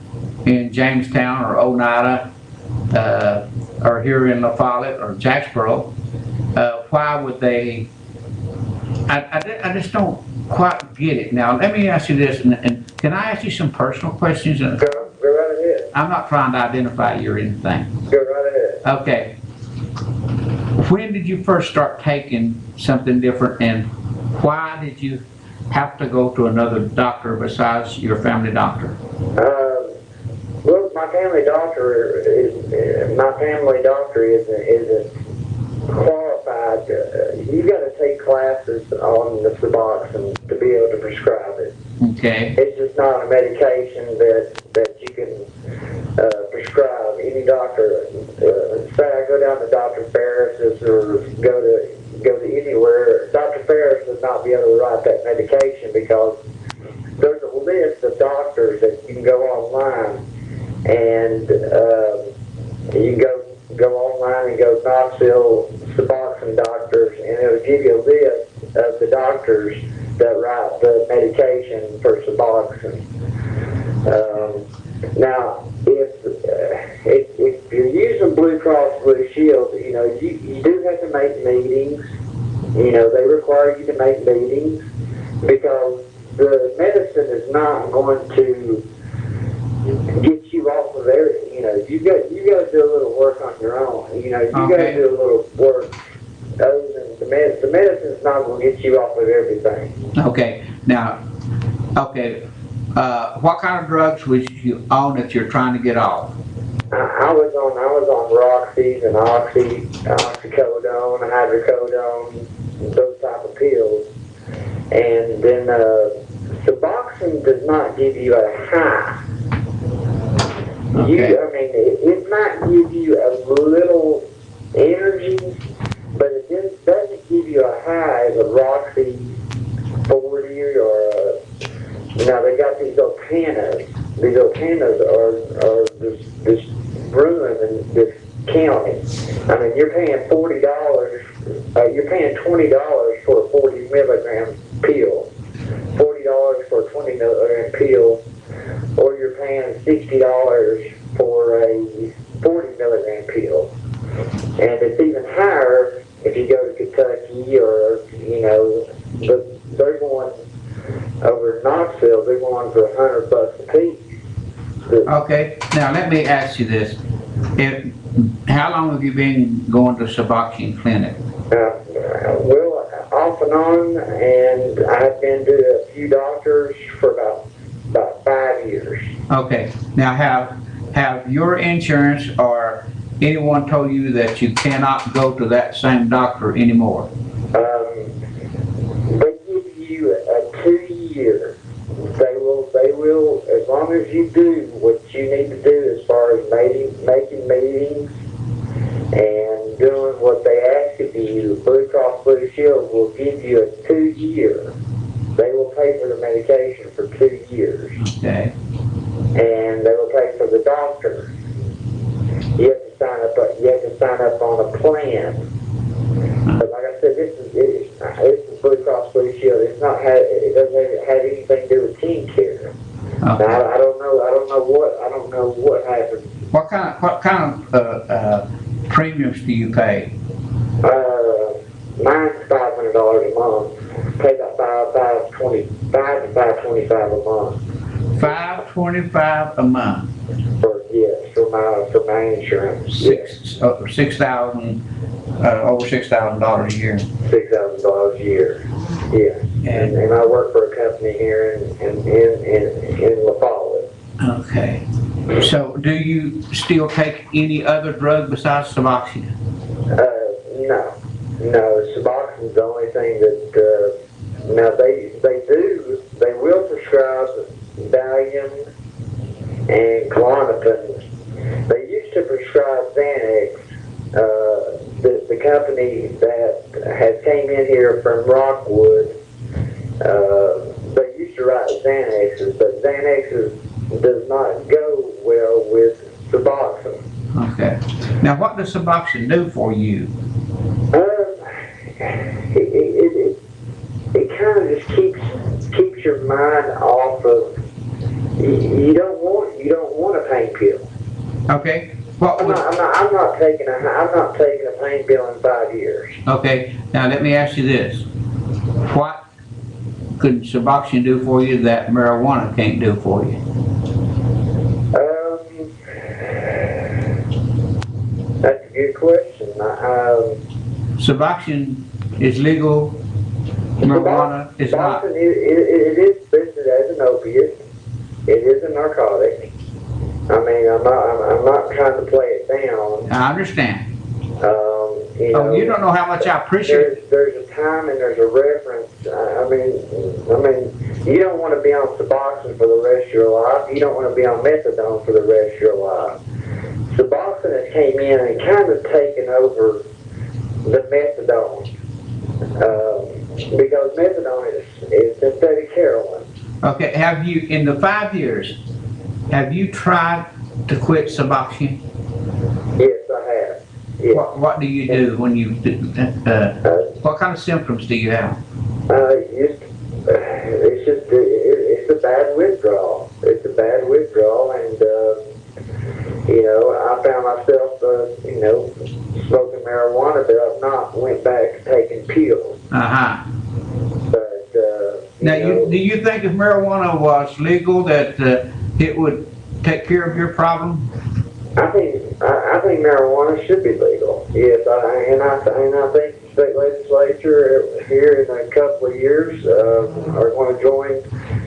in Jamestown or Oneida, or here in La Follette or Jacksboro, why would they? I just don't quite get it. Now, let me ask you this, and can I ask you some personal questions? Go right ahead. I'm not trying to identify you or anything. Go right ahead. Okay. When did you first start taking something different, and why did you have to go to another doctor besides your family doctor? Well, my family doctor isn't qualified. You got to take classes on the Suboxone to be able to prescribe it. Okay. It's just not a medication that you can prescribe. Any doctor, say I go down to Dr. Ferris's or go to anywhere, Dr. Ferris would not be able to write that medication because there's a list of doctors that you can go online and you can go online and go Knoxville Suboxone doctors, and it'll give you a list of the doctors that write the medication for Suboxone. Now, if you're using Blue Cross Blue Shield, you do have to make meetings. They require you to make meetings because the medicine is not going to get you off of everything. You got to do a little work on your own. You got to do a little work. Other than the medicine's not going to get you off of everything. Okay. Now, what kind of drugs was you on that you're trying to get off? I was on Roxy and oxycodone, hydrocodone, those type of pills. And then Suboxone does not give you a high. Okay. It might give you a little energy, but it doesn't give you a high as a Roxy 40 or they got these Opanas these little pandas are just ruining this county. I mean, you're paying $40, you're paying $20 for a 40 milligram pill, $40 for a 20 milligram pill, or you're paying $60 for a 40 milligram pill. And it's even higher if you go to Kentucky or, you know, but they're going over in Knoxville, they're going for $100 a piece. Okay, now let me ask you this. How long have you been going to Suboxone Clinic? Well, off and on, and I've been to a few doctors for about 5 years. Okay, now have your insurance or anyone told you that you cannot go to that same doctor anymore? They give you a 2-year. They will, as long as you do what you need to do as far as making meetings and doing what they ask of you, Blue Cross Blue Shield will give you a 2-year. They will pay for the medication for 2 years. Okay. And they will pay for the doctor. You have to sign up on a plan. But like I said, this is Blue Cross Blue Shield. It doesn't have anything to do with teen care. Okay. Now, I don't know what happened. What kind of premiums do you pay? Mine's $500 a month. Pay about $525 a month. $525 a month. For my insurance. $6,000 over $6,000 a year. $6,000 a year. Yeah. And I work for a company here in La Follette. Okay. So do you still take any other drug besides Suboxone? No, Suboxone's the only thing that, now they will prescribe Valium and Klonopin. They used to prescribe Xanax. The company that has came in here from Rockwood, they used to write Xanaxes, but Xanaxes does not go well with Suboxone. Okay. Now what does Suboxone do for you? It kind of just keeps your mind off of. You don't want a pain pill. Okay. I'm not taking a pain pill in 5 years. Okay. Now let me ask you this: what could Suboxone do for you that marijuana can't do for you? That's a good question. Suboxone is legal. Marijuana is not. It is listed as an opiate. It is a narcotic. I mean, I'm not trying to play it down. I understand. You don't know how much I appreciate it. There's a time and there's a reference. I mean, you don't want to be on Suboxone for the rest of your life. You don't want to be on methadone for the rest of your life. Suboxone has came in and kind of taken over the methadone. Because methadone is synthetic heroin. Okay, have you, in the 5 years, have you tried to quit Suboxone? Yes, I have. Yes. What do you do when you do, what kind of symptoms do you have? It's a bad withdrawal. It's a bad withdrawal, and I found myself, smoking marijuana, but I've not went back to taking pills. Uh-huh. But, now, do you think if marijuana was legal that it would take care of your problem? I think marijuana should be legal. Yes, and I think the state legislature here in a couple of years are going to join.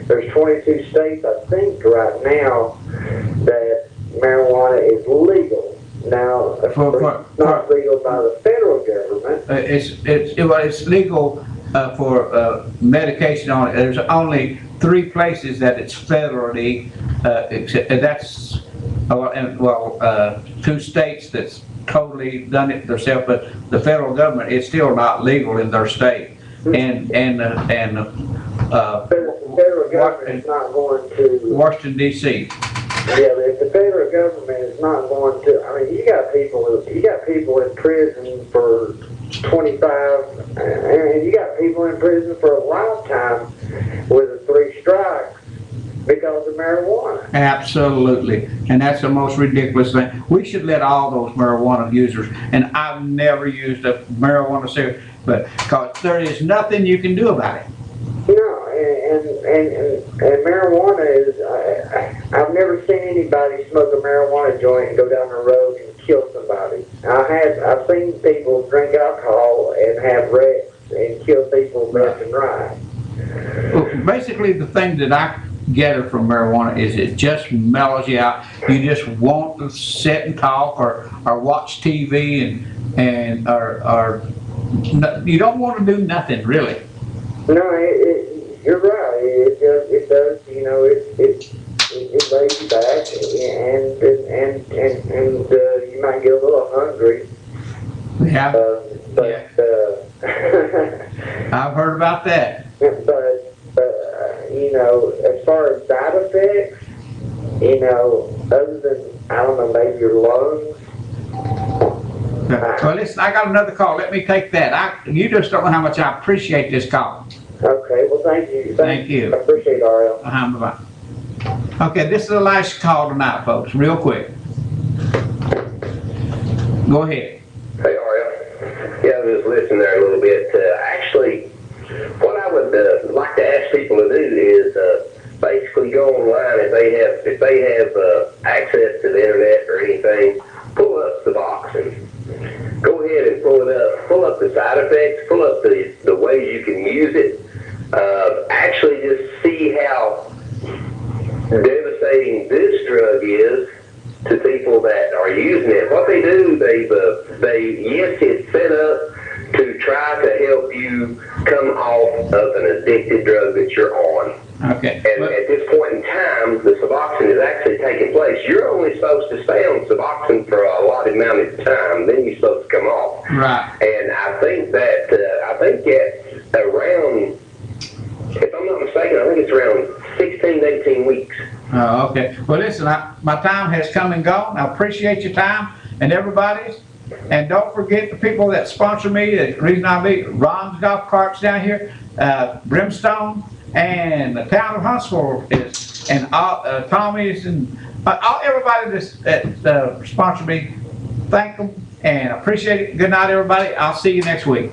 There's 22 states, I think, right now that marijuana is legal. Now, it's not legal by the federal government. It's legal for medication on it. There's only 3 places that it's federally, that's 2 states that's totally done it themselves, but the federal government is still not legal in their state. The federal government is not going to, Washington DC. yeah, if the federal government is not going to, I mean, you got people in prison for 25, and you got people in prison for a lifetime with a 3 strikes because of marijuana. Absolutely. And that's the most ridiculous thing. We should let all those marijuana users, and I've never used a marijuana cigarette, but because there is nothing you can do about it. No, and marijuana is, I've never seen anybody smoke a marijuana joint and go down the road and kill somebody. I've seen people drink alcohol and have wrecks and kill people left and right. Well, basically, the thing that I gather from marijuana is it just mellows you out. You just want to sit and talk or watch TV or you don't want to do nothing really. No, you're right. It does. You know, it lays you back, and you might get a little hungry. Yeah. But I've heard about that. But you know, as far as side effects, you know, other than I don't know, maybe your lungs. Well, listen, I got another call. Let me take that. You just don't know how much I appreciate this call. Okay, well, thank you. Thank you. I appreciate it, Ariel. Bye-bye. Okay, this is the last call tonight, folks, real quick. Go ahead. Hey, Ariel. Yeah, I was listening there a little bit. Actually, what I would like to ask people to do is basically go online if they have access to the internet or anything. Pull up Suboxone. Go ahead and pull it up. Pull up the side effects. Pull up the ways you can use it. Actually, just see how devastating this drug is to people that are using it. What they do, it's set up to try to help you come off of an addicted drug that you're on. Okay. And at this point in time, the Suboxone is actually taking place. You're only supposed to stay on Suboxone for a allotted amount of time, then you're supposed to come off. Right. And I think that around, if I'm not mistaken, I think it's around 16 to 18 weeks. Oh, okay. Well, listen, my time has come and gone. I appreciate your time and everybody's. And don't forget the people that sponsor me. The reason I leave Ron's Golf Carts down here, Brimstone, and the town of Huntsville is, and Tommy's, and everybody that sponsor me. Thank them and appreciate it. Good night, everybody. I'll see you next week.